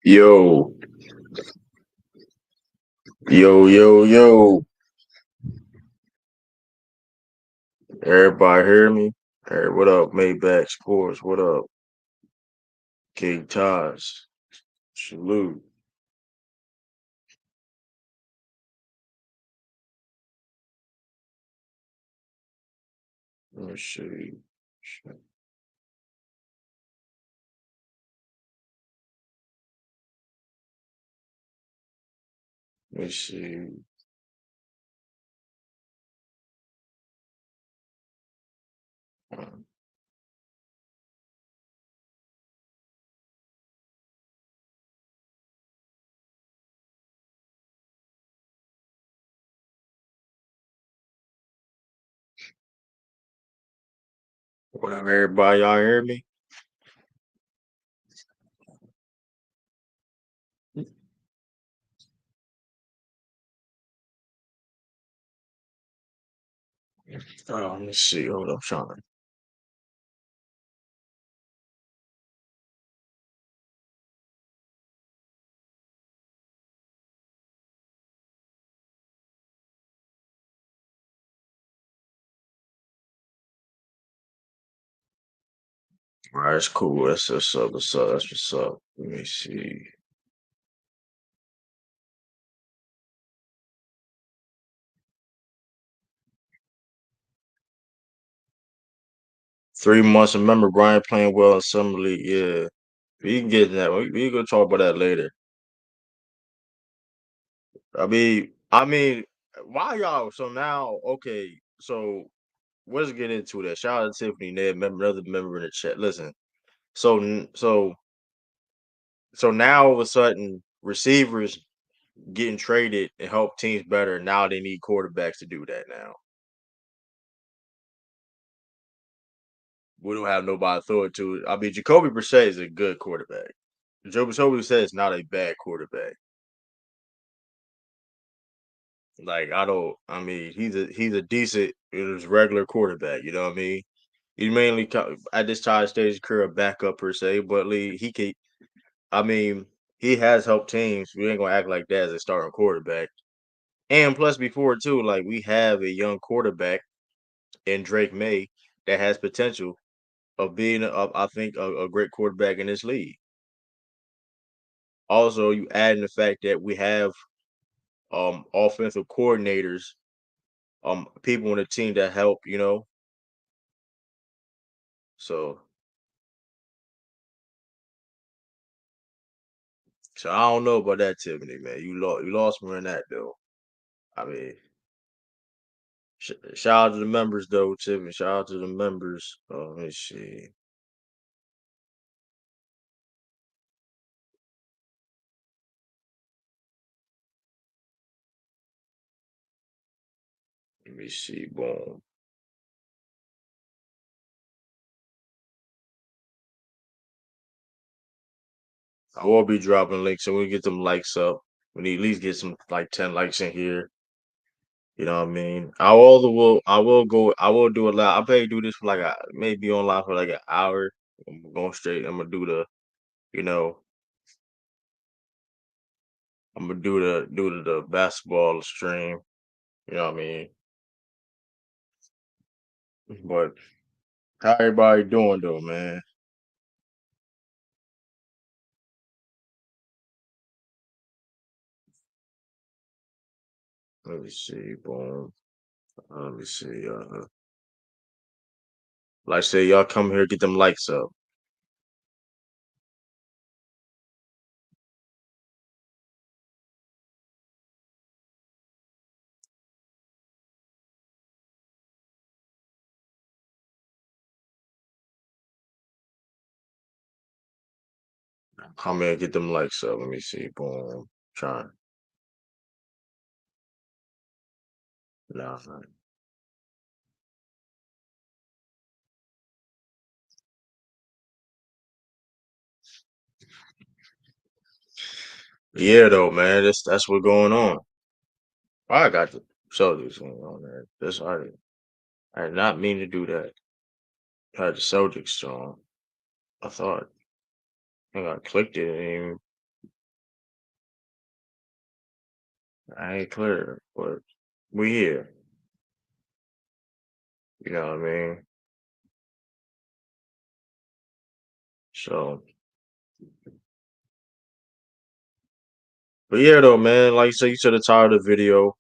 Yo, yo. Everybody hear me? Hey, what up, Maybach Sports? What up, King Taj? Salute. Let me see. Let me see. What up, everybody? Y'all hear me? Let me see. Hold up, Sean. 'Alright, that's cool. That's what's up. What's up? That's what's up. Let me see. Three months. Remember Brian playing well in summer league. Yeah, we can get that. We can talk about that later. I mean, why y'all? So now, okay. So let's get into that. Shout out to Tiffany Ned, another member in the chat. Listen, so so now all of a sudden, receivers getting traded and help teams better. Now they need quarterbacks to do that. Now we don't have nobody to throw it to. I mean, Jacoby Brissett is a good quarterback. Jacoby Brissett is not a bad quarterback. Like I don't. I mean, he's a decent, regular quarterback. You know what I mean? He mainly at this time stage of his career a backup per se, but he can. I mean, he has helped teams. We ain't gonna act like that as a starting quarterback. And plus, before too, like we have a young quarterback in Drake May that has potential of being, I think, a great quarterback in this league. Also, you add in the fact that we have offensive coordinators, people on the team that help. So I don't know about that, Tiffany, man. You lost me on that though. I mean, shout out to the members though, Tiffany. Shout out to the members. Let me see. Let me see. Boom. I will be dropping links, so we get them likes up. We need at least get some like 10 likes in here. You know what I mean? I will do a lot. I probably do this for like maybe online for like an hour. I'm going straight. I'm gonna do you know, I'm gonna do the basketball stream. You know what I mean? But how everybody doing though, man? Let me see, boom. Let me see. Like I say, y'all come here, get them likes up. Come here, get them likes up. Let me see, boom. Trying. Nah. Yeah, though, man. That's what's going on. I got the Celtics going on there. I did not mean to do that. I had the Celtics on. I thought I think I clicked it and I ain't clear, but we here. You know what I mean? So, but yeah, though, man. Like you said, you said the title of the video.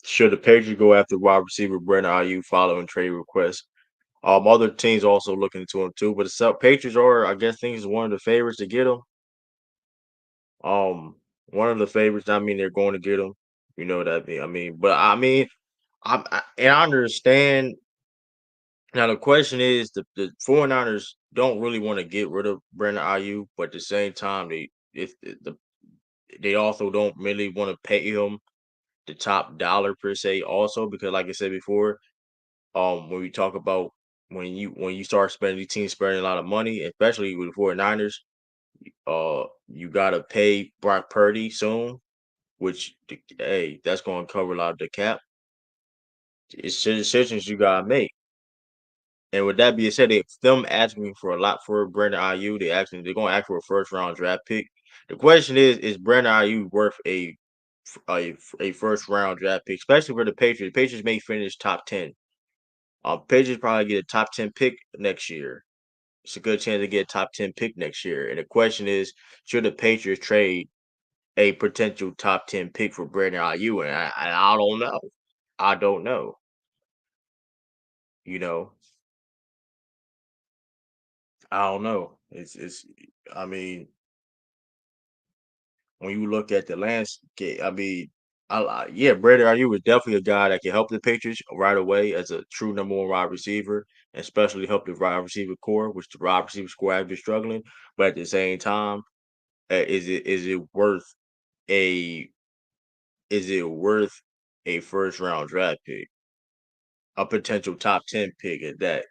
Should the Patriots go after wide receiver Brandon Aiyuk following trade requests? Other teams also looking into him too, but the Patriots are, I guess, things one of the favorites to get him. One of the favorites. I mean, they're going to get him. You know what I mean? But I mean, and I understand. Now the question is, the 49ers don't really want to get rid of Brandon Aiyuk, but at the same time, they also don't really want to pay him the top dollar per se. Also, because like I said before, when we talk about when you start spending, these teams spending a lot of money, especially with the 49ers, you gotta pay Brock Purdy soon, which hey, that's gonna cover a lot of the cap. It's decisions you gotta make. And with that being said, if them asking for a lot for Brandon Aiyuk, they're gonna ask for a first round draft pick. The question is Brandon Aiyuk worth a first round draft pick, especially for the Patriots? The Patriots may finish top 10. Patriots probably get a top 10 pick next year. It's a good chance to get a top 10 pick next year. And the question is, should the Patriots trade a potential top 10 pick for Brandon Aiyuk? And I don't know. I don't know. You know, I don't know. It's. I mean, when you look at the landscape, I mean, yeah, Brandon Aiyuk was definitely a guy that can help the Patriots right away as a true number one wide receiver, and especially help the wide receiver core, which the wide receiver score has been struggling. But at the same time, is it worth a is it worth a first round draft pick, a potential top 10 pick at that?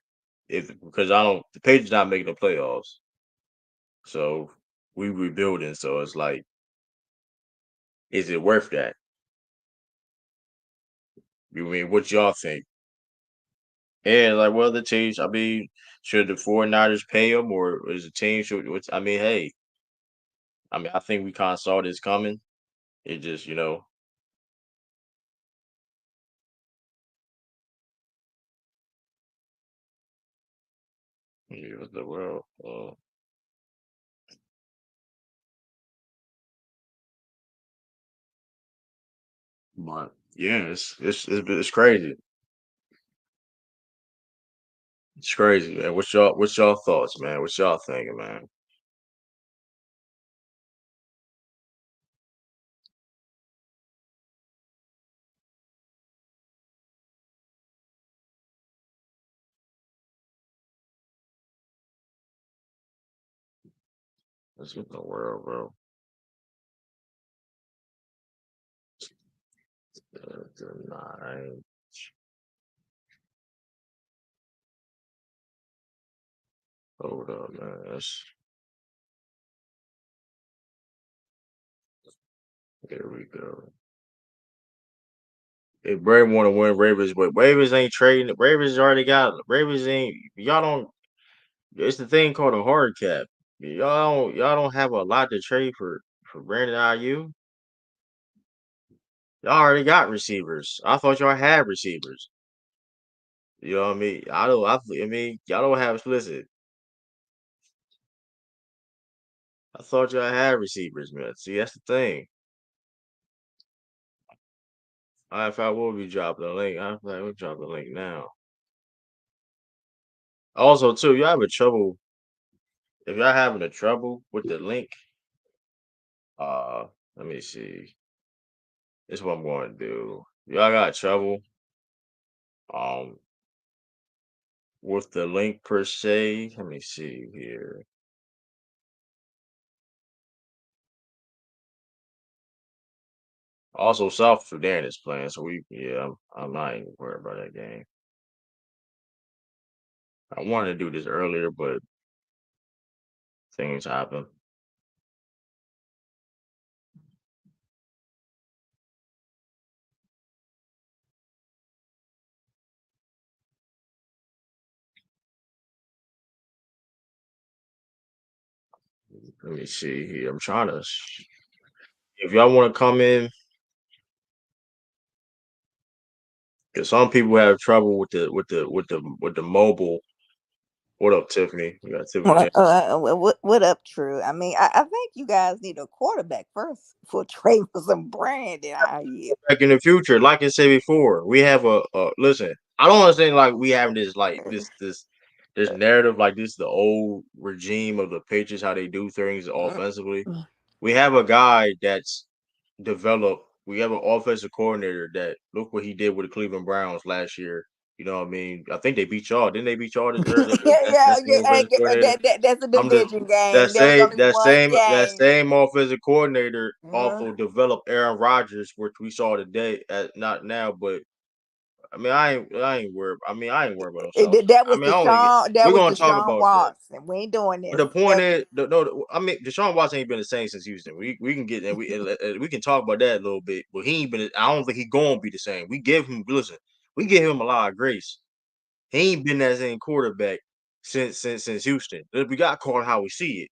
If because I don't, the Patriots not making the playoffs, so we rebuilding. So it's like, is it worth that? You mean what y'all think? And like, well, the teams. I mean, should the 49ers pay him, or is the team should? Which I mean, hey, I mean, I think we kind of saw this coming. It just, the world. But yeah, it's crazy. It's crazy, man. What's y'all thoughts, man? What y'all thinking, man? Let's get the world, bro. Nine. Hold up, man. Here we go. If Brady want to win Ravens, but Ravens ain't trading. Ravens already got. Ravens ain't. Y'all don't. It's the thing called a hard cap. Y'all don't have a lot to trade for Brandon Aiyuk. Y'all already got receivers. I thought y'all had receivers. You know what I mean? I don't. I mean, y'all don't have. Listen, I thought y'all had receivers, man. See, that's the thing. If I will be dropping the link, I will drop the link now. Also, too, y'all having trouble. If y'all having a trouble with the link, uh, let me see. This is what I'm going to do. Y'all got trouble, um, with the link per se. Let me see here. Also, South Sudan is playing, so I'm not even worried about that game. I wanted to do this earlier, but things happen. Let me see here. I'm trying to. If y'all want to come in, Because some people have trouble with the mobile. What up, Tiffany? We got Tiffany J. What up, True? I mean, I think you guys need a quarterback first for trade for some Brandon Aiyuk. Back in the future, like I said before, we have a listen. I don't understand like we have this like this narrative like this is the old regime of the Patriots how they do things offensively. We have a guy that's developed. We have an offensive coordinator that look what he did with the Cleveland Browns last year. You know what I mean? I think they beat y'all. Didn't they beat y'all this early? Yeah, yeah, That's the yeah. offensive coordinator. That's a I'm just division game. There was only one that game. same offensive coordinator Uh, also developed Aaron Rodgers, which we saw today. Not now, but I mean, I ain't worried. I mean, I ain't worried about ourselves. that I was mean, I only get. Deshaun. That We're was gonna talk Deshaun about that. Watson. We ain't doing But this. the point is, I mean, Deshaun Watson ain't been the same since Houston. We can get and we can talk about that a little bit. But he ain't been. I don't think he gonna be the same. We give him listen. We give him a lot of grace. He ain't been that same quarterback since Houston. We gotta call it how we see it.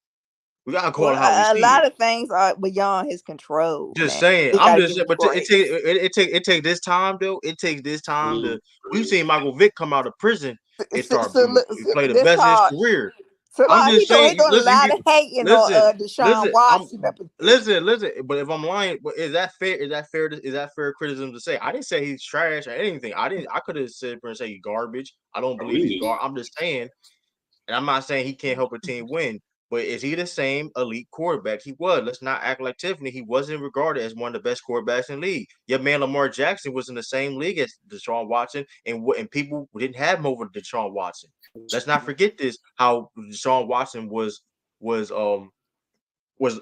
We gotta call Well, it how we a see it. lot of things are beyond his control, Just man. saying. We I'm gotta just give saying, him but grace. it take this time though. It takes this time to. We've seen Michael Vick come out of prison and start So play the this best of his hard. career. So I'm he just doing he saying. doing a Listen, lot you of hating on listen, Deshaun listen. Watson up in here. Listen. But if I'm lying, but is that fair? Is that fair criticism to say? I didn't say he's trash or anything. I didn't. I could have said for and say he's garbage. I don't believe he's garbage. I'm just saying. And I'm not saying he can't help a team win, but is he the same elite quarterback he was? Let's not act like Tiffany. He wasn't regarded as one of the best quarterbacks in the league. Your man Lamar Jackson was in the same league as Deshaun Watson, and people didn't have him over Deshaun Watson. Let's not forget this. How Deshaun Watson was was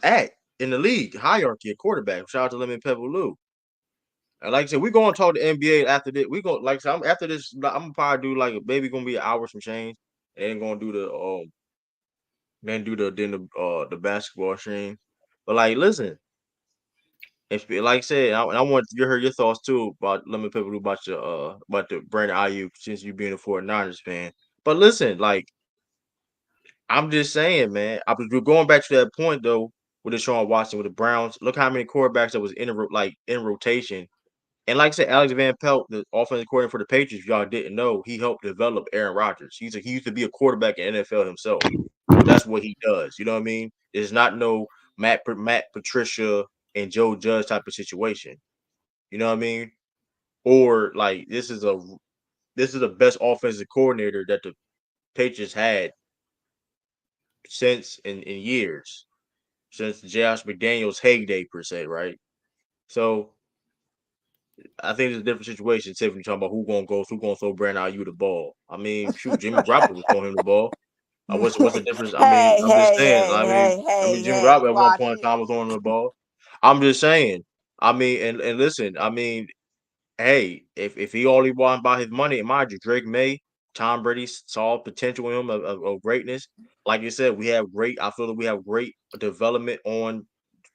at in the league hierarchy of quarterback. Shout out to Lemon Pebble Lou. And like I said, we're gonna talk the NBA after this. We gonna like I said, after this. I'm gonna probably do like maybe gonna be an hour some change, and gonna do the the basketball stream. But like, listen, if like I said, I want to hear your thoughts too about let me people about the Brandon Aiyuk since you being a 49ers fan. But listen, like I'm just saying, man, we're going back to that point though with Deshaun Watson with the Browns. Look how many quarterbacks that was in rotation. And like I said, Alex Van Pelt, the offensive coordinator for the Patriots, if y'all didn't know, he helped develop Aaron Rodgers. He used to be a quarterback in NFL himself. So that's what he does. You know what I mean? It's not no Matt Patricia and Joe Judge type of situation. You know what I mean? Or like this is the best offensive coordinator that the Patriots had since in years. Since Josh McDaniels' heyday per se, right? So I think it's a different situation. Tiffany talking about who gonna throw Brandon Aiyuk the ball. I mean, shoot, Jimmy Garoppolo was throwing him the ball. What's the difference? I mean, Hey, I'm just hey, saying. hey, hey, I mean, hey, Jimmy hey, Garoppolo at one watch point in it. time was throwing the ball. I'm just saying. I mean, and listen. I mean, hey, if he only won by his money, and mind you, Drake May, Tom Brady saw potential in him of greatness. Like you said, we have great. I feel that we have great development on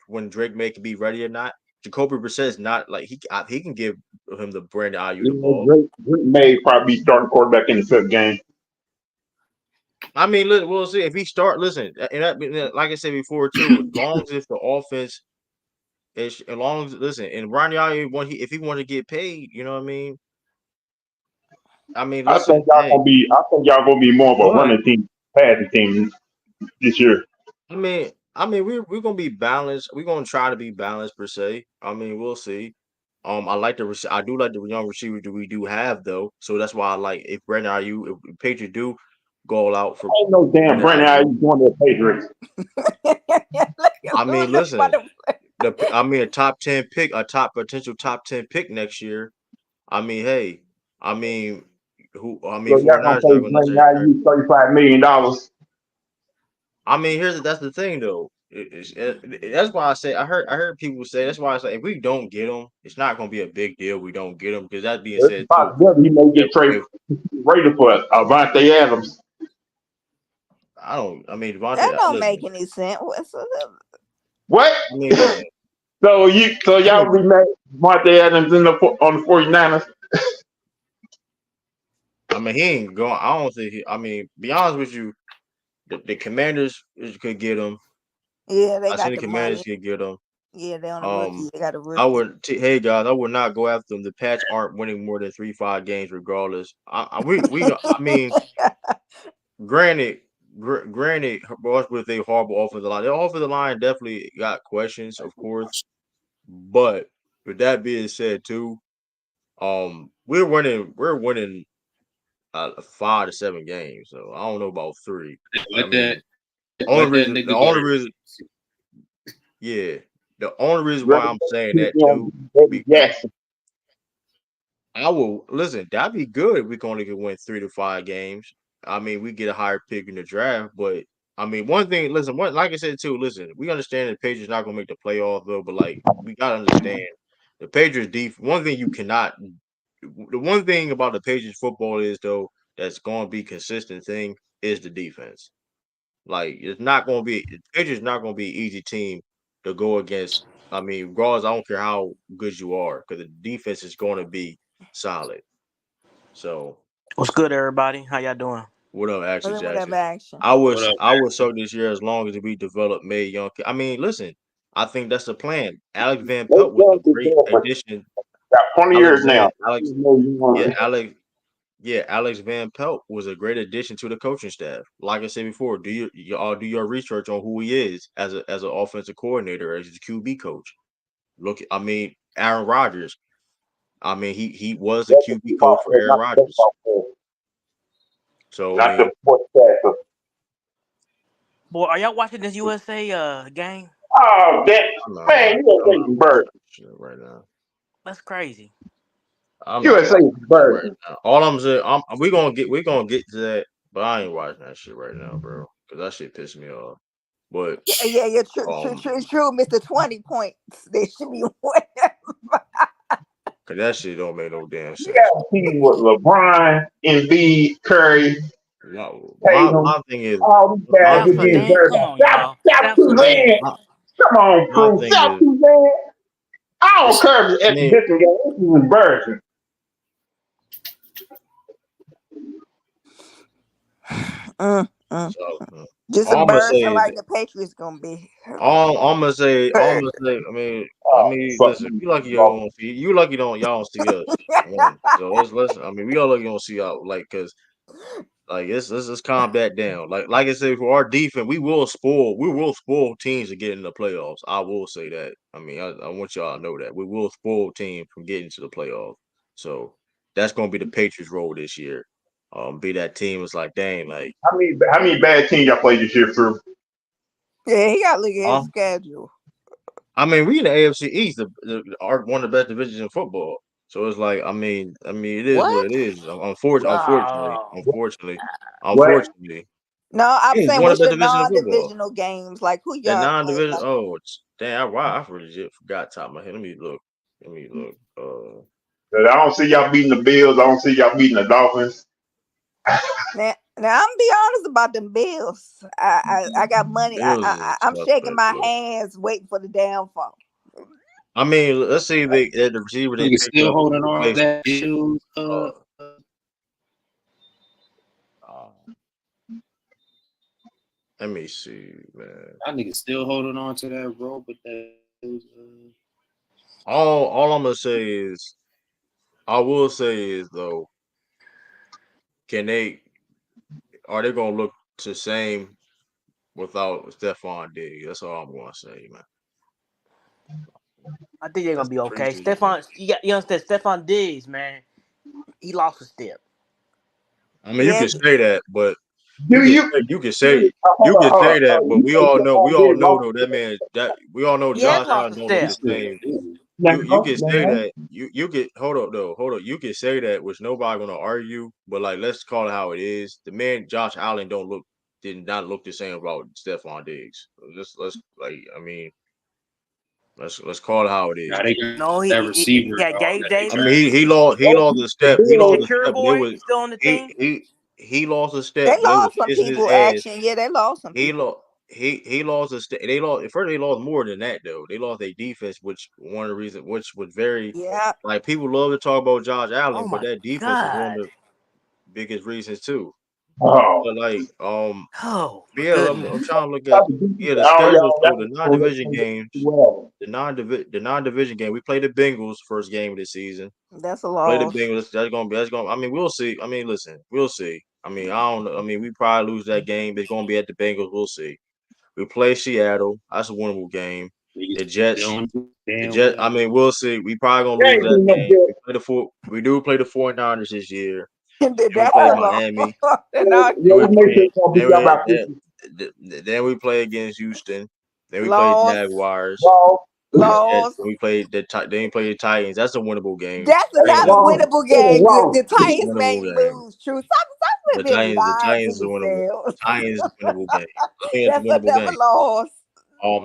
when Drake May can be ready or not. Jacoby Brissett is not like he can give him the Brandon Aiyuk the You know, ball. Drake may probably be starting quarterback in the fifth game. I mean, we'll see if he start. Listen, and like I said before too, as long as if the offense as long as listen, and Ronnie Aiyuk if he want to get paid, you know what I mean. I mean, listen, hey, I think y'all gonna be more of a but running team, passing team this year. we're gonna be balanced. We're gonna try to be balanced per se. I mean, we'll see. I do like the young receiver that we do have though. So that's why I like if Brandon Aiyuk, if Patriots do go all out for Ain't no damn Brandon Brandon Aiyuk. Aiyuk going to the Patriots. I mean, Look listen, about to play. I mean a top 10 pick, a top potential top 10 pick next year. I mean, hey, I mean, I mean, So y'all gonna 49ers not pay going to Brandon necessarily trade. Aiyuk $35 million. I mean, that's the thing though. That's why I say I heard people say that's why I say if we don't get him, it's not going to be a big deal. We don't get him because that being There's a said too, possibility he may if get traded if rated for Avante Adams. I don't, I mean That Devontae, don't make listen, any sense. What? I mean listen, So I y'all mean be mad Avante Adams on the 49ers? he ain't going. I don't think I mean, be honest with you, the Commanders could get him. Yeah, they I seen got the the Commanders money. could get him. Yeah, they on a rookie. Um, They got a I rookie. would. Hey guys, I would not go after them. The Pats aren't winning more than 3-5 games, regardless. I mean, granted, granted, with a horrible offensive line, their offensive line definitely got questions, of course. But with that being said, too, we're winning 5 to 7 games. So I don't know about three. I Let mean, let that the nigga go only to. reason, yeah, the only reason why Rather I'm saying keep that on too, Eddie because Jackson. I will listen. That'd be good if we can only could win 3 to 5 games. I mean, we get a higher pick in the draft, but I mean, one thing. Listen, like I said too. Listen, we understand the Patriots not gonna make the playoffs though, but like we gotta understand the Patriots defense. One thing you cannot. The one thing about the Patriots football is though that's gonna be consistent thing is the defense. Like it's not gonna be the Patriots not gonna be an easy team to go against. I mean, regardless, I don't care how good you are, because the defense is going to be solid. So, What's good, everybody? How y'all doing? what up, Action Whatever Jackson? action. I What was up, I was man? so this year as long as we develop made young. I mean, listen, I think that's the plan. Alex Van They Pelt was a done it great there for addition. about 20 Alex years Van now. Alex You know, you yeah want Alex Van Pelt was a great addition to the coaching staff. Like I said before, y'all do your research on who he is as an offensive coordinator, as a QB coach. I mean, Aaron Rodgers. I mean, he was the that's the QB coach football for player, Aaron not the Rodgers. baseball player, So I not the mean, sportscaster. Boy, are y'all watching this USA game? Oh, that I'm not man, watching. I'm USA not some watching bird. that shit right now. That's crazy. I'm not USA watching some that shit right bird. now. All I'm saying, we gonna get to that, but I ain't watching that shit right now, bro, because that shit pissed me off. But Yeah, yeah, yeah. True, true, um, true, true. Mr. 20 points. They should be winning. cause that shit don't make no damn You sense. got a team with LeBron, Embiid, Curry, No, Tatum, my thing is all these guys my South just thing getting is Sudan, bird. come on, South, y'all. South South Sudan. Sudan. my Come on, my crew. thing South is Sudan. I don't it's. care if I it's mean, exhibition game. This is embarrassing. Mm, mm. So, Just all I'm gonna say embarrassing is like the Patriots gonna be. all I'm gonna say. Oh, fuck Listen, you. you lucky you don't see. You lucky y'all don't see us win. So let's. I mean, we all lucky you don't see out like because like let's just calm that down. Like I said, for our defense, we will spoil teams to get in the playoffs. I will say that. I mean, I want y'all to know that we will spoil teams from getting to the playoffs. So that's gonna be the Patriots' role this year. Be that team is like, dang, like, How many bad teams y'all played this year, True? Yeah, he got to look at his huh? schedule. I mean, we in the AFC East, are one of the best divisions in football. So it's like, it is what What? it is. Oh, What? No, I'm Yeah, it's saying one of what's the best your divisions in football. non-divisional games? Like who The y'all play? non-division. Like Oh, damn! I legit forgot top of my head. Let me look. Let me look. I don't see y'all beating the Bills. I don't see y'all beating the Dolphins. now, I'm be honest about them Bills. I got money. Bills is I'm shaking suspect. my Look, hands, waiting for the downfall. I mean, let's see if they at the receiver they Nigga picked still up is a holding on to replacement. that Bills. Uh, uh, let me see, man. I nigga still holding on to that rope with that. All I'm gonna say is, I will say is though, can they are they gonna look the same without Stephon Diggs? That's all I'm gonna say, man. I think they're gonna That's be the okay. preseason. Stefan, you understand? Stefan Diggs, man, he lost a step. I mean, you Yeah, can say that, but Do you? you Hold can on, hold on. say that, but You say we Stephon all Diggs know lost though his that man that we all know He Josh has lost Allen a don't look He step. the still same. is. You can say step? that you can hold up. You can say that, which nobody gonna argue. But like, let's call it how it is. The man Josh Allen did not look the same about Stephon Diggs. Let's like I mean let's call it how it Now is. they got No, that he receiver, got dog. Gabe That they I mean, Davis. he lost a The step. He Bills lost a Secure step. They boy, was he's still on the he team. he lost a they step. They was lost some kissing his people. ass. Action. Yeah, they lost some He people. lost. He lost a step. They lost. At first, they lost more than that though. They lost their defense, which one of the reasons, which was very Yeah, like people love to talk about Josh Oh Allen, but my that defense was one God. of the biggest reasons too. Oh, But like, Oh my yeah, I'm goodness. trying to look at that's a decent. the Oh, schedule. y'all, So that's the so let's non-division go get games, well. the non-division game. We play the Bengals first game of the season. That's a Play the loss. Bengals. That's gonna. I mean, we'll see. I mean, listen, we'll see. I mean, I don't know. I mean, we probably lose that game. It's gonna be at the Bengals. We'll see. We play Seattle. That's a winnable game. Niggas The Jets. doing The damn Jets. I well. mean, we'll see. We probably They gonna lose ain't that doing no game. good. We play the four. We do play the 49ers this year. Then we That's play a Oh, loss. Miami. No, yeah, Then we we make sure play. it's gonna beat Then y'all by we 50. then we play against Houston. Then we play loss, Jaguars. Well, And loss. we played then we play the Titans. That's a winnable game. That's not Titans a is well, winnable it was game. The wrong. It's a Titans made winnable you game. lose. True. Stop living The lies to Titans is a winnable. yourselves. Titans is a winnable game. I think it's a That's winnable another game. loss.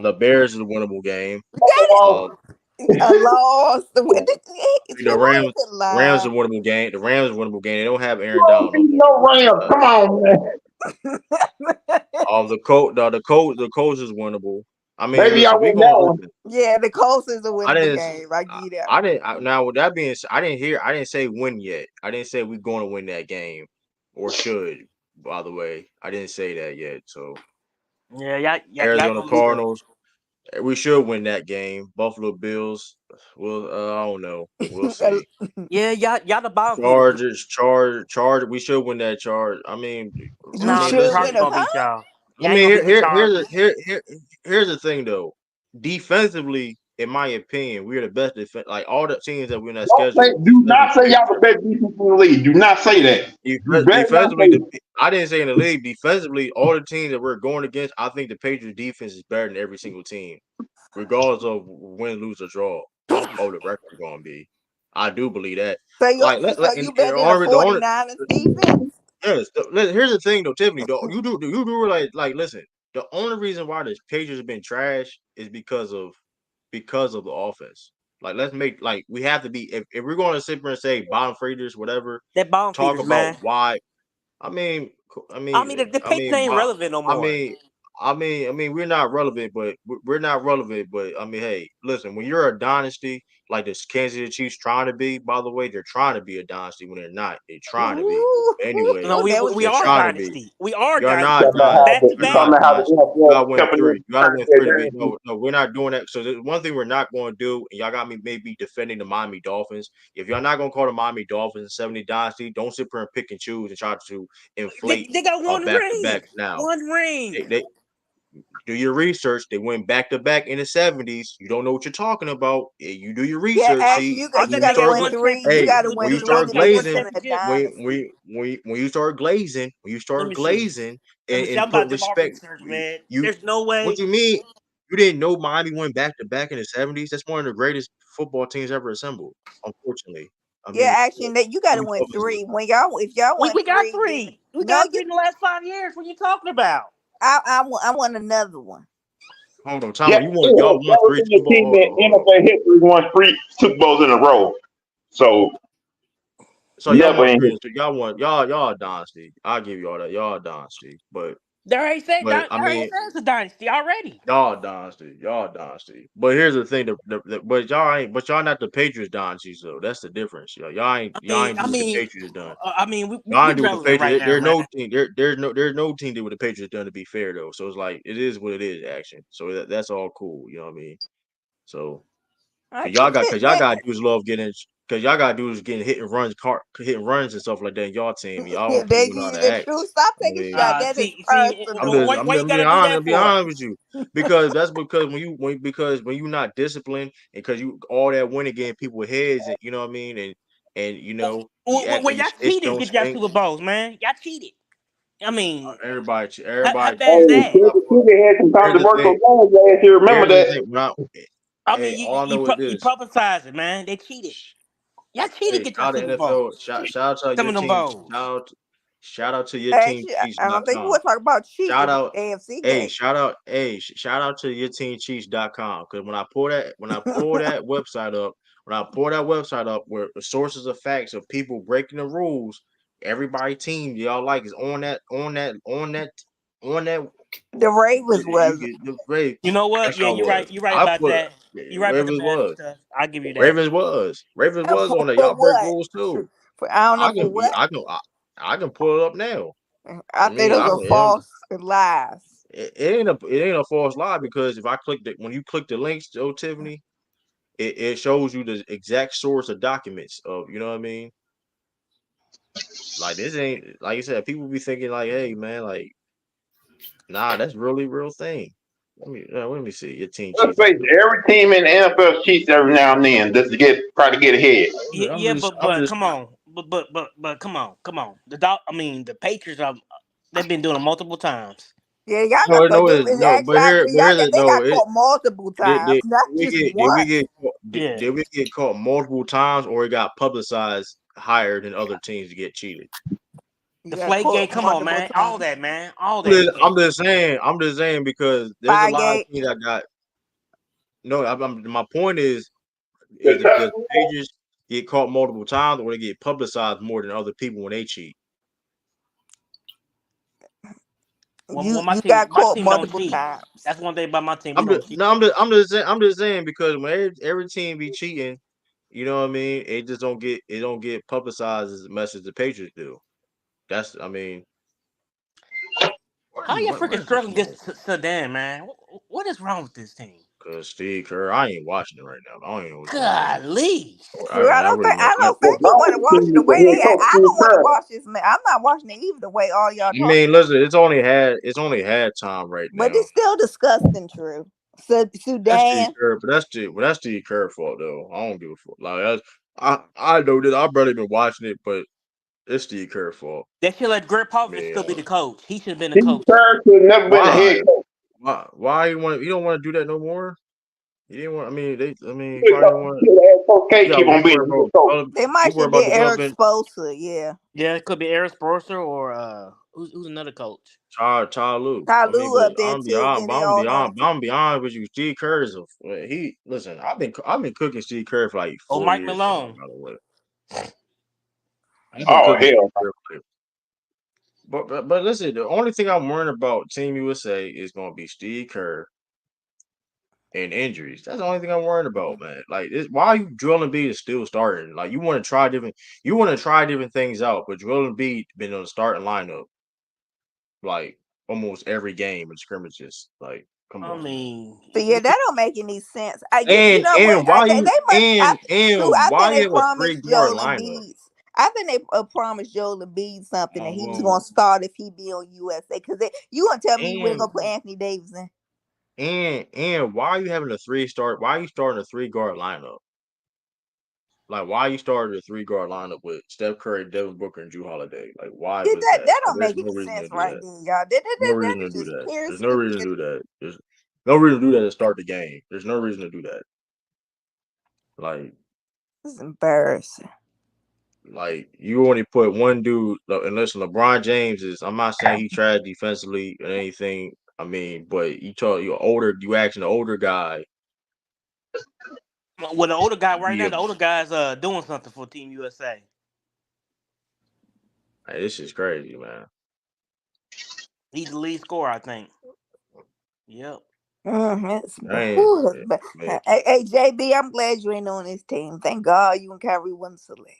The Bears is a winnable game. That Um, Well, is a loss. um True, why is it The Rams is lie? a winnable game. The Rams is a winnable game. They don't have you Aaron don't Donald no beat more. no Rams. Uh, Come on, man. the Colts is winnable. I mean, Maybe I listen, we win gonna that one. listen. Yeah, the Colts is a I winnable didn't. game. I get that I one. didn't. Now with that being said, I didn't hear. I didn't say win yet. I didn't say we're going to win that game, or should. By the way, I didn't say that yet. So Yeah, y'all Arizona gonna lose that. Cardinals, we should win that game. Buffalo Bills, well, I don't know. We'll see. Yeah, y'all the bottom feeders. Charge. We should win that charge. I You No, mean, the should listen. win Chargers them, gonna huh? beat y'all. I Y'all ain't mean, gonna beat the Chargers. here's the thing though. Defensively, in my opinion, we're the best defense. Like all the teams that win that Don't say, schedule, do defensively not say we're y'all the best defense in the league. Do not say that. You better not defensively, say that. I didn't say in the league. Defensively, all the teams that we're going against, I think the Patriots defense is better than every single team, regardless of win, lose, or draw. Of the record going to be, I do believe that. So you Like, so you bet in the the only 49ers defense? yes. Here's the thing though, Tiffany. Though you do realize, like, listen. The only reason why the Patriots have been trash is because of the offense. Like, let's make like we have to be if we're going to sit here and say bottom feeders, whatever. That bottom Talk feeders, about man. why. I mean, I I mean, mean, the I Patriots mean, ain't why? relevant no I more. mean, we're not relevant, but we're not relevant. But I mean, hey, listen, when you're a dynasty like the Kansas City Chiefs trying to be, by the way, they're trying to be a dynasty when they're not. They're trying to be. Ooh, But anyway, No, we that we, was we they're are trying to be. dynasty. We are You're You not dynasty. talking about how dynasty. Back to you You're back. talking not about how the dynasty. You gotta NFL win helping them 3. You gotta turn win their 3 to be dynasty. no. We're not doing that. So there's one thing we're not going to do, and y'all got me maybe defending the Miami Dolphins. If y'all not gonna call the Miami Dolphins 70 dynasty, don't sit here and pick and choose and try to inflate They got a one back to ring. back now. One ring. They do your research. They went back to back in the 70s. You don't know what you're talking about. You do your yeah. research. Actually, See, I you think when you they got to got start win one three. You hey, championship. got to What, when win you what you three start talking to be about? One glazing, considered a championship? dynasty. when you start glazing, Let me see. Let me see. I'm and put about to do my respect, research, man. you There's no what way. you mean? You didn't know Miami went back to back in the 70s? That's one of the greatest football teams ever assembled. Unfortunately, I Yeah, mean, actually, that you got I to mean, win obviously, three. If y'all win We got three, then three. We no, got three in the last 5 years. What you talking about? I want another one. hold on, Yeah, Tom. Y'all that won was 3 in the Super team Bowl. that Hold on. NFL history won 3 Super Bowls in a row. So So y'all never won in 3. history. So y'all a dynasty. I'll give you all that. Y'all a dynasty. They But I already mean, said it's a dynasty already. y'all dynasty. But here's the thing: but y'all not the Patriots dynasty. So that's the difference. Y'all ain't I do what the mean, Patriots done. we Y'all ain't do what the relevant right Patriots. now, man. There's no team did what the Patriots done. To be fair though, so it's like it is what it is. Action. So that's all cool. You know what I mean? So I can fit cause y'all that. got dudes love getting. Cause y'all got dudes getting hit and runs and stuff like that in y'all team. Y'all don't They people know how give you to the act. truth. Stop I taking mean, shot. That is personal. Why you I'm gotta being do honest. that I'm being for? honest with you because that's because because when you not disciplined and because you all that winning getting people heads and you know what I mean and you know you act Well, and y'all it cheated to don't get y'all stink. Super Bowls, man. Y'all cheated. I mean, how Everybody bad is cheated. Hey, that? Sugar had some Here's the controversial thing. games last year. Remember Here's the that? thing. I mean, Hey, all I know is you this. publicize man. They cheated. Y'all cheated to Hey, get y'all shout out to Super NFL. Bowls. Shout out to Some your of them team. bowls. Shout out to your team Actually, I don't think we Chiefs.com. want to talk about Shout cheating with out, the AFC game. shout out to your team Chiefs.com. Because when I pull that website up, where the sources of facts of people breaking the rules, everybody team y'all like is on that. The Ravens You wasn't. get the Ravens. You know what? Yes, Yeah, y'all was. you're right I about put that. You're right about the Ravens bad was. stuff. I'll give you that. Ravens was For on there. Y'all break what? rules too. I don't know I for can what. I can I can pull it up now. I I think mean, those are false lies. it ain't a false lie because if I click when you click the links, Joe Tiffany, it shows you the exact source of documents of you know what I mean. Like this ain't like I said. People be thinking like, hey man, like nah, that's really real thing. Let me see. Your team Let's cheats and face stuff. it, every team in the NFL cheats every now and then just to try to get ahead. Yeah, I'm yeah, just, I'm but just. come on, but come on. The Patriots are they've been doing it multiple times. Yeah, y'all No, got, but no, them, no. actually, I agree. But Y'all here's got, the they no. got caught multiple times, not just Did we once. get caught, Yeah, did we get caught multiple times or it got publicized higher than other teams to get cheated? You the got Flake caught Gate. Come on, multiple man. All times. that, man. All I'm that. just, I'm just saying. I'm just saying because there's a lot of Spygate. teams that got no. My point is The the tough- does the pages get caught multiple times or they get publicized more than other people when they cheat? Well, You got my caught team don't multiple cheat. times. That's one thing about my team. We don't cheat. I'm just saying because when every team be cheating, you know what I mean. It don't get publicized as much as the Patriots do. That's I mean, How you freaking where's the struggling smoke? against Sedan, man? What is wrong with this team? Cause Steve Kerr, I ain't watching it right now. I don't even know what team they in. Golly. True. I don't think I don't think the you want to wrong watch it the team way with they head act. coach I Steve don't want to Kerr. watch this, man. I'm not watching it either the way all y'all I mean, talking. listen, it's only had time right But now. it's still disgusting, True. So That's Steve Sudan, Kerr, but that's Steve Kerr fault though. I don't give a fuck. Like I know that I've barely been watching it, but it's Steve Kerr fault. They should let Greg I Popovich mean, still be the coach. He should have been the Steve coach. Kerr should have never been a why? head coach. Why you want? You don't want to do that no more. You didn't want. I mean, you He probably didn't want. should Coach K Yeah, keep on being a head coach. they You might worry should about did Eric developing Spoelstra. Yeah, Yeah, it could be Eric Spoelstra or who's another coach. Ty Lue. I mean, Tyloo but up there too, and they all know him. I'm beyond with you. Steve Kerr is he. Listen, I've been cooking Steve Kerr for like Oh, 4 Mike years now. Malone. By the way, I've been Oh cooking Steve hell, Kerr. But listen, the only thing I'm worrying about Team USA is going to be Steve Kerr and injuries. That's the only thing I'm worried about, man. Like, why are you Joel Embiid is still starting? Like, you want to try different things out, but Joel Embiid been on the starting lineup like almost every game in scrimmages. Like, come I on, man. mean, So yeah, that don't make any sense. You And know what? and why They you must. True. I why think they you have a three promised guard Joel lineup? Embiid. I think they promised Joel Embiid something that he was Well, going to start if he be on USA. Because you gonna tell me you ain't and gonna put Anthony Davis in? and why are you having a three start? Why are you starting a 3 guard lineup? Like, why you started a 3 guard lineup with Steph Curry, Devin Booker, and Drew Holiday? Like, why Yeah, was that that? that Like, don't there's make no any reason to sense do right that. there, y'all. No That reason to is do just that. pure There's no reason to stupidity. do that. There's no reason to do that to start the game. There's no reason to do that. Like, This is embarrassing. you only put one dude. And listen, LeBron James is. I'm not saying he tried defensively or anything. I mean, but you older. You asking the older guy. well, the older guy right Be now, a, the older guy's doing something for Team USA. Hey, this is crazy, man. He's the lead scorer, I think. Yep. I ain't. Hey, JB, I'm glad you ain't on this team. Thank God you and Kyrie wasn't selected.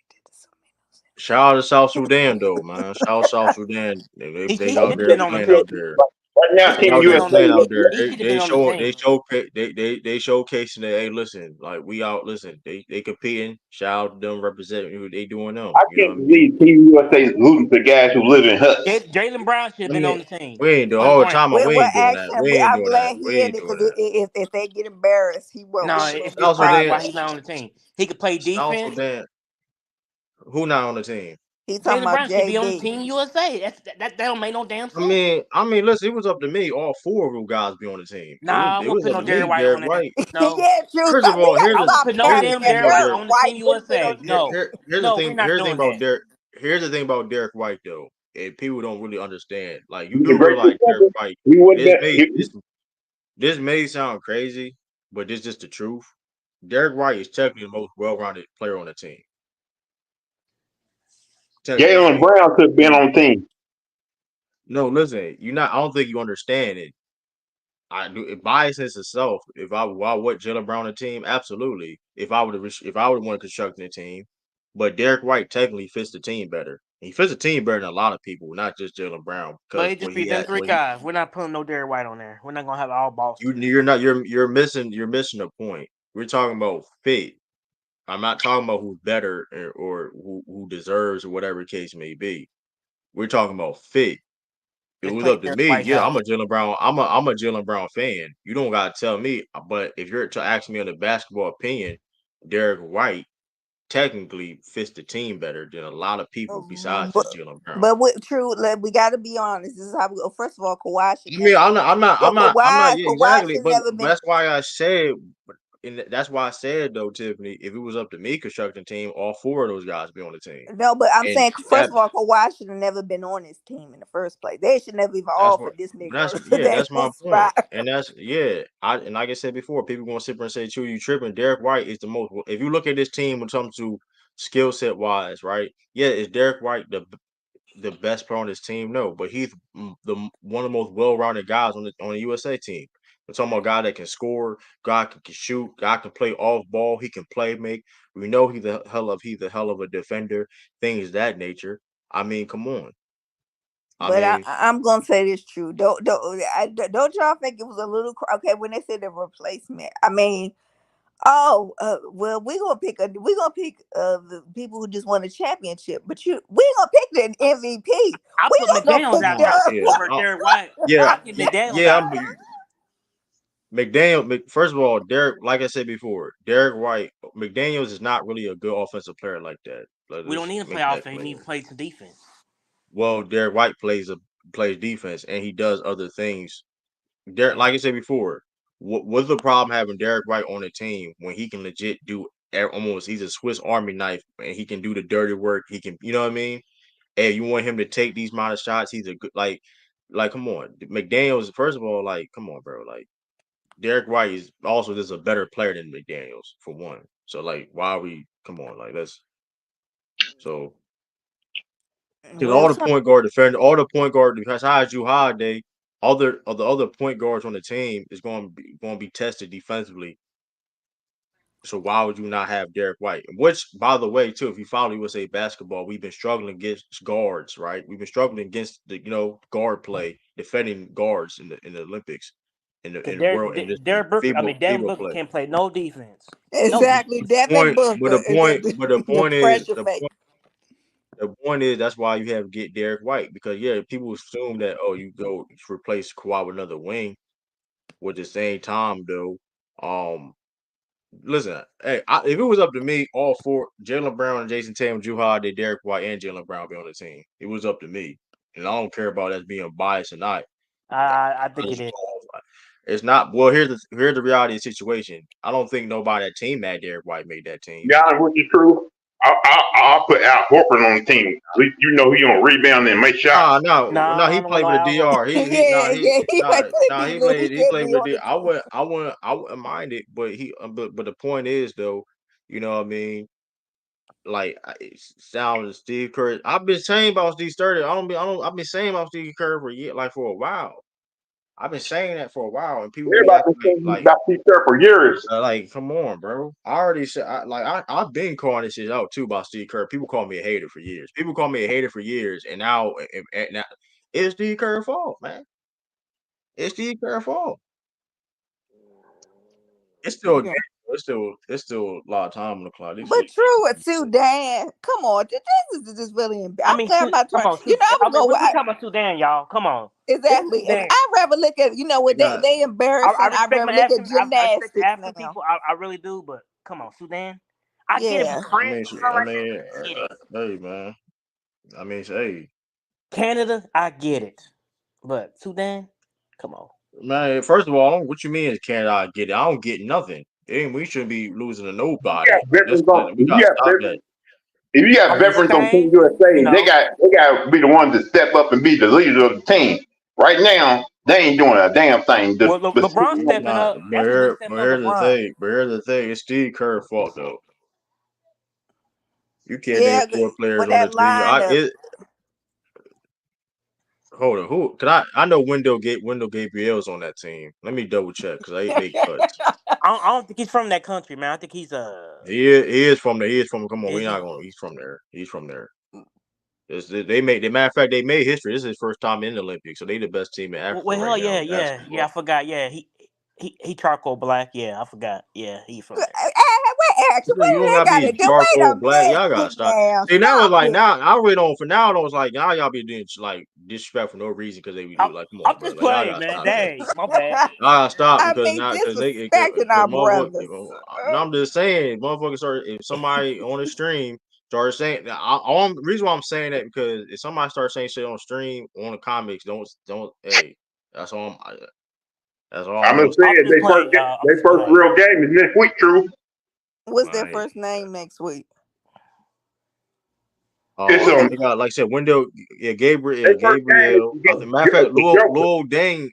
Shout out to South Sudan though, man. Shout out South Sudan. They He out should have there been on the playing team. out there. right He now should They have Team out been there on the playing USA. out team. there. He should have been on the They team. they showcasing that. Hey, listen, like we out. Listen, they competing. Shout out to them representing who they doing them. I You know what can't I mean? believe Team USA is losing to guys who live in huts. Jalen Brown should have I been on mean, the team. we ain't the Point whole blank. time. We Well, ain't doing that. actually, We ain't I'm doing that. glad We he in ain't it doing because that. if they get embarrassed, No, we won't get South that's fired. Sudan, why he's not on the team. He could play South defense. Sudan. Who not on the team? He talking Jalen about Brown should be on the JB. Team USA. That don't make no damn sense. Listen, it was up to me. All 4 of them guys be on the team. Nah, I It won't was put up no to Derek me, White on Derek there. White. No, Yeah, true. First of We all, gotta I won't stop put no here's the damn padding that thing about Derek Eric Derek. on the White Team should have been USA. on the No, team. no, we're not doing that. Here's the thing about Derek White though, and people don't really understand. Like you He's a do great realize Derek defender. White. He would have This been. may this may sound crazy, but this just the truth. Derek White is technically the most well-rounded player on the team. Technically Jalen speaking. Brown should have been on the team. No, listen, you not. I don't think you understand it. I do biasness itself. If I want Jalen Brown on the team, absolutely. If I would want to construct a team, but Derek White technically fits the team better. He fits the team better than a lot of people, not just Jalen Brown, But because it just be them three guys. We're not putting no Derek White on there. We're not gonna have all Boston. you're missing a point. We're talking about fit. I'm not talking about who's better or who deserves or whatever the case may be. We're talking about fit. If it Let's was play up to Derek me, White yeah, I'm though. a Jalen Brown. I'm a Jalen Brown fan. You don't gotta tell me, but if you're to ask me on the basketball opinion, Derek White technically fits the team better than a lot of people besides But just Jalen Brown. but with true, we got to be honest. This is how we go. First of all, Kawhi should I mean, never. I'm not. Yeah, Kawhi exactly. should But never been. that's why I said, and that's why I said though, Tiffany, if it was up to me constructing team, all four of those guys be on the team, No, but I'm and saying first that of all, Kawhi should have never been on this team in the first place. They should never even that's what offered this that's Negro yeah, that that's my his point, spot. and that's yeah. And like I said before, people gonna sit there and say, "Chew, you tripping?" Derek White is the most. If you look at this team when it comes to skill set wise, right? Yeah, is Derek White the best player on his team? No, but he's the one of the most well-rounded guys on the USA team. We're talking about a guy that can score, guy can shoot, guy can play off ball, he can play make. We know he's the hell of a defender, things of that nature. I mean, come on. I But mean, I'm gonna say this true. Don't y'all think it was a little okay when they said the replacement? I mean, oh, well, we gonna pick the people who just won a championship, but we gonna pick the MVP. I We put not gonna McDaniels pick out there Derek yeah, over White. Derek White. yeah, I get McDaniels yeah. out there. First of all, Derek, like I said before, Derek White, McDaniels is not really a good offensive player like that. Let's We don't just need to play make that offense. He clear. needs to play some defense. Well, Derek White plays defense and he does other things. Derek, like I said before, what's the problem having Derek White on the team when he can legit do almost? He's a Swiss Army knife and he can do the dirty work. He can, you know what I mean? And you want him to take these amount of shots. He's a good come on, McDaniels. First of all, like come on, bro. Like Derek White is also just a better player than McDaniels for one. So like, why are we? Come on, like let's so. Because Well, all the point guard besides Drew Holiday, other of the other point guards on the team is going to be tested defensively. So why would you not have Derek White? Which, by the way, too, if you follow USA basketball, we've been struggling against guards, right? We've been struggling against the guard play, defending guards in the Olympics, Cause in the world, in this Derek Booker, Devin FIBA Booker play. can't play no defense. No exactly. defense. Devin Booker is The the point is pressure fake. the point is that's why you have to get Derek White because yeah, people assume that you go replace Kawhi with another wing. With the same time though, listen, hey, if it was up to me, all four Jalen Brown and Jason Tatum, Drew Holiday, Derek White, and Jalen Brown be on the team. It was up to me, and I don't care about us being biased or not. I I think it just is. it's not. Well, here's the reality of the situation. I don't think nobody that team that Derek White made that To team. be honest with you, true. I'll put Al Horford on the team. At least you know he gonna rebound and make shots. No. Nah, He I don't want played no with the Al DR. Horford. Yeah. He might put it deep, but he He can't played be with on the. the team. I wouldn't mind it, but but the point is though, you know what I mean. Like it sounds Steve Kerr. I've been saying about Steve Sturdy. I've been saying about Steve Kerr for a while. I've been saying that for a while, and people be Everybody acting been saying like about Steve Kerr for years. come on, bro. I already said I've been calling this shit out too about Steve Kerr. People call me a hater for years. People call me a hater for years, and now it's Steve Kerr's fault, man. It's Steve Kerr's fault. It's still Yeah. it's still a lot of time on the clock. This But shit. true with Sudan, come on, this is really. I I'm mean, glad my come turn. on, I was going. we talking about Sudan, y'all. Come on, this is Exactly. And Sudan. I rather look at, what You got they I embarrassing. I respect rather my look at African. I respect the gymnastics African now. people. I really do. But come on, Sudan. I get it. Yeah. But I France, mean, all right, I get it. hey man. I mean, hey Canada, I get it. But Sudan, come on. man. First of all, what you mean is Canada? I get it. I don't get nothing. We shouldn't be losing to nobody. We gotta stop that. If you got I mean, veterans on Team Spain, you USA, they know. got to be the ones that step up and be the leaders of the team. Right now, they ain't doing a damn thing. Well, But LeBron It's stepping not. up. That's what needs stepping up. LeBron. But here's the thing. It's Steve Kerr's fault though. You can't name Yeah. four players With on the that team. lineup. Hold on. Who? I know Wendell Gabriel's on that team. Let me double check because I ain't make cuts. I don't think he's from that country, man. I think he's He is from there. He is from. Come on, is we he? not going. He's from there. He's from there. They made. The matter of fact, they made history. This is his first time in the Olympics, so they the best team in Africa Well, right hell now yeah, in yeah, yeah. I basketball. forgot. Yeah, he charcoal black. Yeah, I forgot. Yeah, he's from there. Wait, Action, You don't what gotta that got be to do? Wait a charcoal black. Y'all gotta minute stop. now. See, now it's Stop like it. now I really don't. For now, it's like now y'all be doing like disrespect for no reason because they be I'm, like, come I'm on, bro, just like y'all playing, gotta man. stop that. Dang, my bad. I gotta stop I because mean, now because they disrespecting because our motherfucker. brothers. No, I'm just saying, motherfuckers start if somebody on the stream started saying. Reason why I'm saying that because if somebody starts saying shit on stream on the comics, don't. Hey, that's all. That's all I'm I'm gonna gonna say I'm it. just playing, y'all. I'm They just first playing. real game is next week. True. What's their say. first name next week? It's They got like I said, Wendell, their first game Gabriel. is against Matter of fact, the Joker.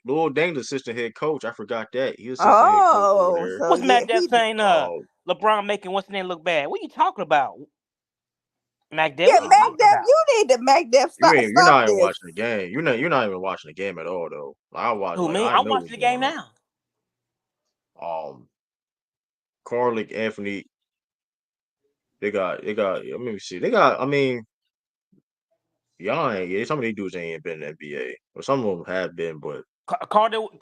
Lil Dang, the assistant head coach. I forgot that he was assistant head coach over Oh, there. so What's yeah, Mac Dep saying? Oh, LeBron making what's his name look bad. What are you talking about, Mac Dep? yeah, What are you Mac talking Def, about? you need to Mac Def you're stop not even this. watching the game. You're not even watching the game at all though. Who me? I I'm know watching what's the game going on. now. Carlick Anthony. Let me see. They got. I mean, y'all ain't. Yeah, some of these dudes ain't been in the NBA, or some of them have been. But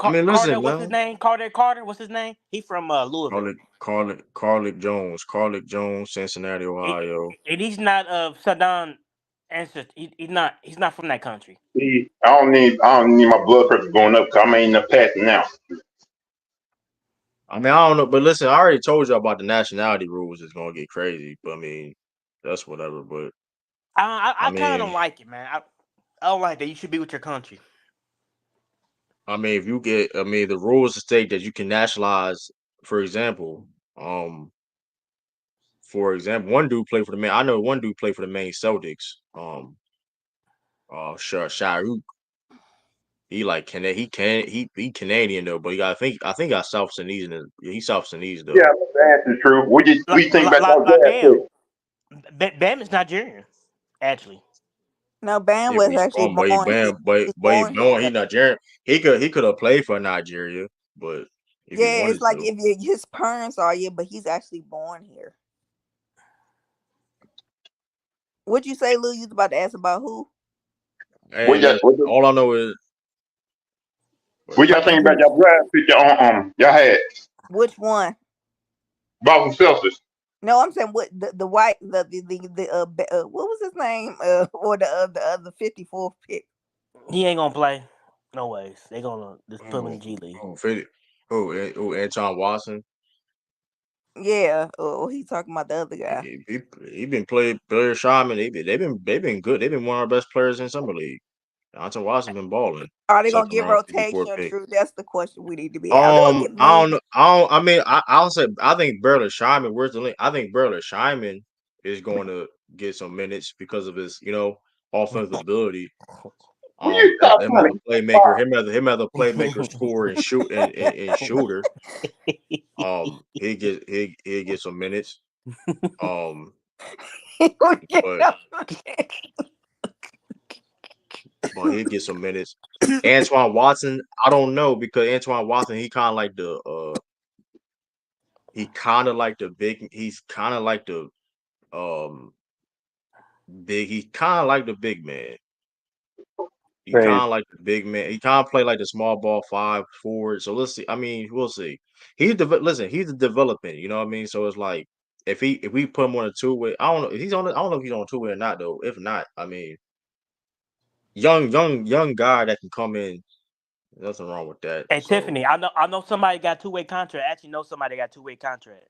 I mean, Carter. listen, What's his man. name? Carter. What's his name? He from Louisville. Carlick Jones, Cincinnati, It, Ohio. and he's not of Saddam ancestry. He's not. He's not from that country. See, I don't need my blood pressure going up because I'm in the passing now. I mean, I don't know, but listen, I already told you about the nationality rules. It's gonna get crazy, but I mean, that's whatever. But I I kind of don't mean, like it, man. I don't like that. You should be with your country. if you get, the rules state that you can nationalize. For example, um, one dude played for the main. I know one dude played for the main Celtics. Shahrukh. He like can he Canadian though, but I think he got South Sudanese in his, he's South Sudanese Yeah, though. the answer's true. Like, We think like, about like, our like draft Bam. pick. Bam is Nigerian, actually. No, Bam Yeah, but was he's actually from, but he born here. bam, but He's he born born he here. Nigerian. He could have played for Nigeria, but if he Yeah, it's wanted like to, if his parents are here, but he's actually born here. What'd you say, Lou? You was about to ask about who? What and y'all, then what, all I know is what y'all think about y'all draft pick? Y'all had Which one? Boston Celtics. No, I'm saying what the white what was his name? Or the other 54th pick. He ain't gonna play. No ways. They gonna just put him in oh the G League. Anton Watson. Yeah, he talking about the other guy. He been played Blair Shyman. They've been good. They've been one of our best players in summer league. Anton Watson been balling. Are they gonna Second get round 54 rotation? pick. True, that's the question we need to be. Are they gonna get I don't moved? know. I'll say I think Berler Shyman. Where's the link? I think Berler Shyman is going to get some minutes because of his, offensive ability. Will you stop Him as trying to a playmaker, him as a playmaker, scorer and and shooter. He get some minutes. Um, but he'll get some minutes. Antoine Watson, I don't know because Antoine Watson, he kind of like the big. He's kind of like the um big. He's kind of like the big man. He man. kind of like the big man. He kind of play like the small ball five forward. So let's see. I mean, we'll see. Listen. He's developing. You know what I mean. So it's like if we put him on a two way, I don't know. If he's on. I don't know if he's on two way or not though. If not, I mean, young guy that can come in. Nothing wrong with that. Hey So Tiffany, I know somebody got 2-way contract. I actually know somebody got 2-way contract.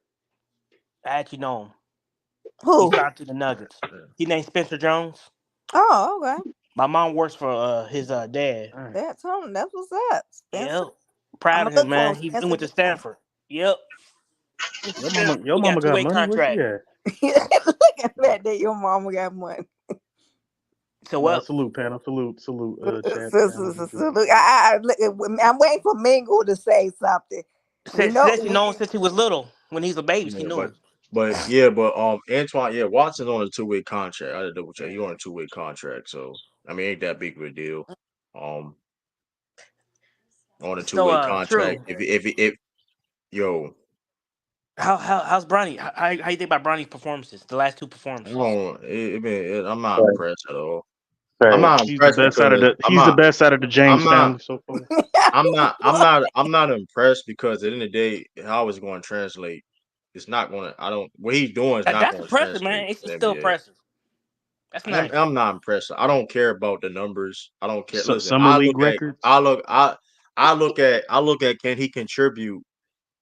I actually know him. He Who? signed to the Nuggets. He named Spencer Jones. Oh, okay. My mom works for his dad. That's him. That's what's up, Spencer. Yep. I'm Proud gonna of him, look for man. him, He Spencer went to Jones. Stanford. Yep. Your He got mama a got 2-way money. Where she contract. at? Look at that your mama got money. So Nah, what? salute, panel. Salute, chat panel. Look, I'm waiting for Mingle to say something. We She know. actually known him since he was little. When he was a baby, she yeah, knew him. Antoine, Watson's on a two-way contract. I had to double check. He's on a two-way contract, so I mean, ain't that big of a deal. Um, on a So two-way contract, true. if yo, How's Bronny? How you think about Bronny's performances? The last two I performances. don't. I'm not Trash. impressed at all. I'm Trash. not He's the impressed best out of because the. He's the best out of the I'm James not. family so far. I'm not impressed because at the end of the day, how it's going to translate. It's not going to. I don't. What he's doing is not That's going to impressive, man. translate It's to the still NBA. impressive. That's nice. I'm not impressed. I don't care about the numbers. I don't care. Listen, Summer league records. I look at can he contribute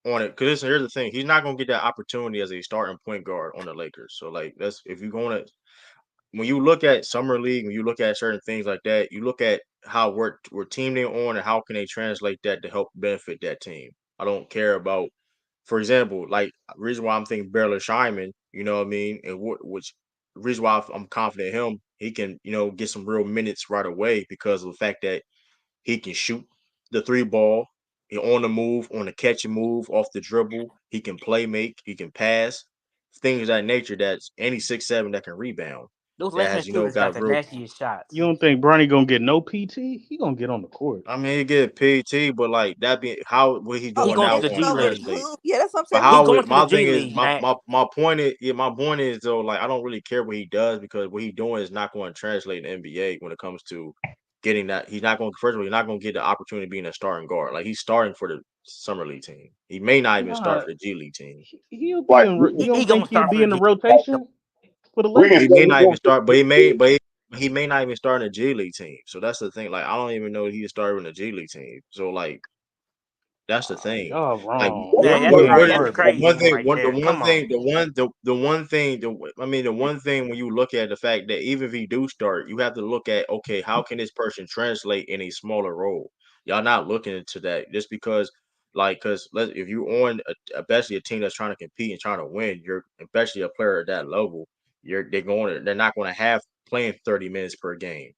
on it? Because here's the thing: he's not going to get that opportunity as a starting point guard on the Lakers. So like that's if you're going to when you look at summer league, when you look at certain things like that, you look at how what team they're on and how can they translate that to help benefit that team. I don't care about, for example, like reason why I'm thinking Barrel Scheinman, you know what I mean, and which reason why I'm confident in him, he can get some real minutes right away because of the fact that he can shoot the three ball, he on the move, on the catch and move, off the dribble, he can play make, he can pass, things of that nature. That's any 6'7" that can rebound Those that left hand has shooters got got the real. nastiest shots. You don't think Bronny gonna get no PT? He gonna get on the court. I mean, he get PT, but like that be how what he Oh, He doing going now to and the going to G so many League. translate. moves. Yeah, that's what I'm But saying. We He how going it, to the my thing G is League, man. my point is though, like I don't really care what he does because what he doing is not going to translate in the NBA when it comes to getting that. He's not going. First of all, he's not going to get the opportunity of being a starting guard. Like he's starting for the summer league team. He may not even start Nah, for the G League team. he'll be Like in. You He don't think gonna he'll start for be the in the G. rotation for the we can He say Lakers? may he not even gonna start, but he may not even start in the G League team. So that's the thing. Like I don't even know he started in the G League team. So like that's the thing. Y'all Like wrong. Yeah, He ain't that's starting for the the one crazy Lakers. thing right there. Come on. the one thing when you look at the fact that even if he do start, you have to look at okay, how can this person translate in a smaller role? Y'all not looking into that just because because if you on especially a team that's trying to compete and trying to win, you're especially a player at that level, they're not going to have playing 30 minutes per game.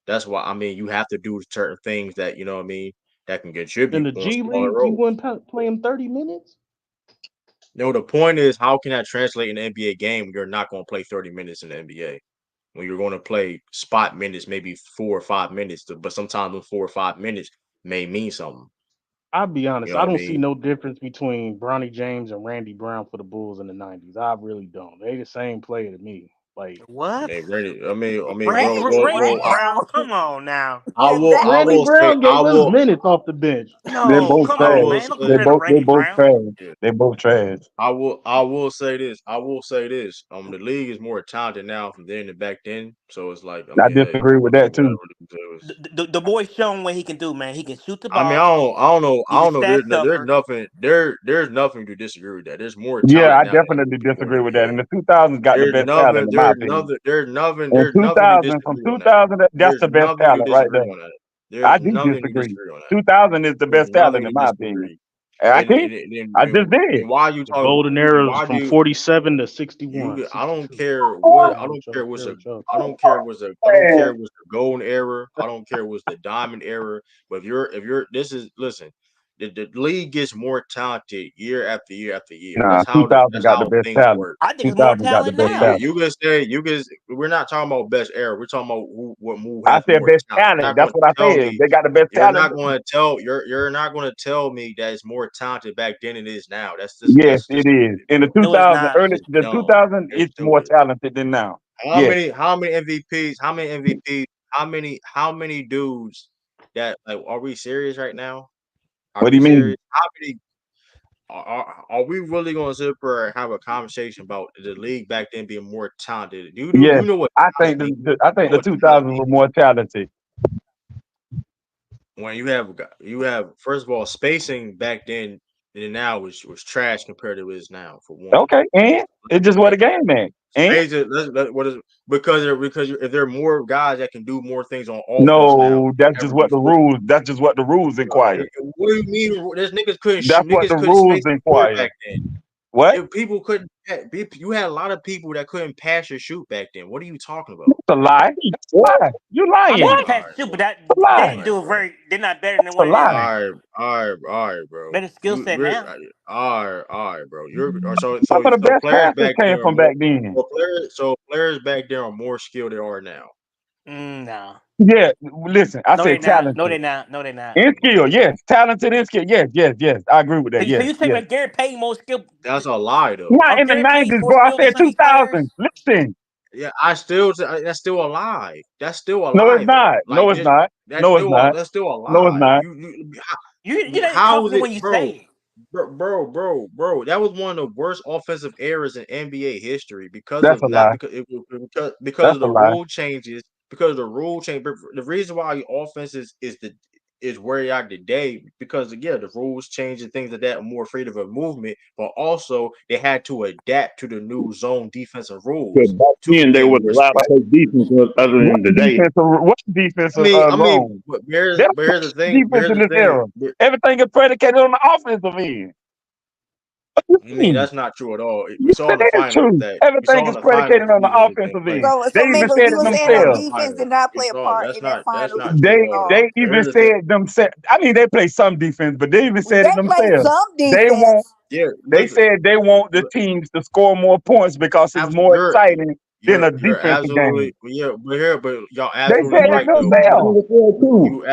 That's why I mean you have to do certain things that you know what I mean that can In contribute the on G smaller League, you roles. wouldn't play him 30 minutes. No, the point is, how can that translate in the NBA game when you're not going to play 30 minutes in the NBA? When you're going to play spot minutes, maybe 4 or 5 minutes, but sometimes those 4 or 5 minutes may mean something. I'll be You honest. know I what I don't see mean? no difference between Bronny James and Randy Brown for the Bulls in the '90s. I really don't. They the same player to me. Like What? Randy Randy Brown. Brown. Come on now. I Randy will say, Brown gave us minutes off the bench. they're No, both come I on, trash. will man. Don't They say, compare to both they Randy both Brown. trash. yeah, They both trash. I will say this. I will say this. The league is more talented now from then than back then. So it's like, I I mean, hey, disagree with that too. whatever. It was. The boy's showing what he can do, man. He can shoot the I mean, ball. I He's a don't know. stat There's stuffer. nothing, there's nothing to disagree with that. There's more Yeah, talent I now than definitely before in disagree the with that. NBA. In the 2000s, got the best talent in my opinion. In There's nothing to 2000, from disagree on that. 2000, that's There's the best nothing to talent right there. disagree on that. I There's do nothing to disagree. disagree on that. 2000 is the There's best nothing talent in to my opinion. disagree. And I can't. I just And did. why you The talk? golden era is Why do from you 47 to 61, I don't 62. care I what don't know what y'all care what y'all. I don't care what's the golden era. I don't care what's the diamond era. But if you're this is listen, the league gets more talented year after year after year. Nah, 2000 That's got the how best things talent. work. I think it's more 2000 got the talent best See, now. talent. you can say we're not talking about best era. We're talking about who I has said more best talent. You're talent. not That's going to what I tell said. me They got the best talent. you're not going to tell me that it's more talented back then than it is now. Yes, Just it is. stupid, In the bro. 2000, No, early It's the dumb. 2000, It's it's more stupid. talented than now. Yes. How many MVPs? How many dudes that like? Are we serious right now? Are What do we you mean? serious? How many? Are we really going to sit there and have a conversation about the league back then being more talented? Yes. You know what I talent think means? I You think know the what talent 2000s means were more talented. when you have first of all spacing back then and now was trash compared to it is now for one. Okay, and it's just what Like the game man. And Spacing, what is if there are more guys that can do more things on offense now no, that's than just ever what the before. rules. That's just what the rules inquire. What do you mean? There's That's what the niggas couldn't rules space the floor inquire. back then. What? If people couldn't, you had a lot of people that couldn't pass or shoot back then. What are you talking about? That's a lie. That's a lie. You I mean, they lying. can All pass right, the shoot, bro. but that That's a they lie. All didn't right, do it bro. very. They're not better than That's a what it is lie. now. All right, bro. Better skill set now. All right, bro. Some of the best Players passes back came then are from more back then. players back there are more skilled than they are now. No. Yeah, listen, I No, they're said not. No, talented. they're not. No, they're not. In skill, yes. Talented in skill. Yes. I agree with So that. you, so Yes, you saying yes. that Gary Payton more skill? That's a lie though. Not in the Gary Payton's 90s, more bro. I skilled than said some of these players? 2000. Listen. Yeah, that's still a lie. That's still a No, it's lie not. though. No, Like it's not. No, it's not. that's still a No, it's lie. not. You ain't How was confident it, when you say bro? it. Bro, that was one of the worst offensive errors in NBA history because That's of a not lie. because That's of a the lie. rule changes. Because of the rule change, the reason why the offense is where you are today because the rules change and things like that are more freedom of movement, but also they had to adapt to the new zone defensive Because rules back to then they gain was more allowed to space. play defense other than today. What's defensive wrong? But There's no defense in this era. Everything is predicated on the offensive end. What do you mean? That's not true at all. We Yes, saw in the it is finals true. that we Everything saw in is the finals predicated the on the defense didn't offensive play. end. So, They so even Mingo, said you it were We saying saw it that in the themselves. defense finals. did not We play a saw part in that that's finals not true at all. They even Here's the thing. said themselves. I mean, they play some defense, but they even said They it played themselves. some They want. defense. Yeah, They listen, said they want the teams to score more points because it's more you're exciting than a you're defensive game. absolutely but y'all They absolutely said that right though. themselves. NFL too.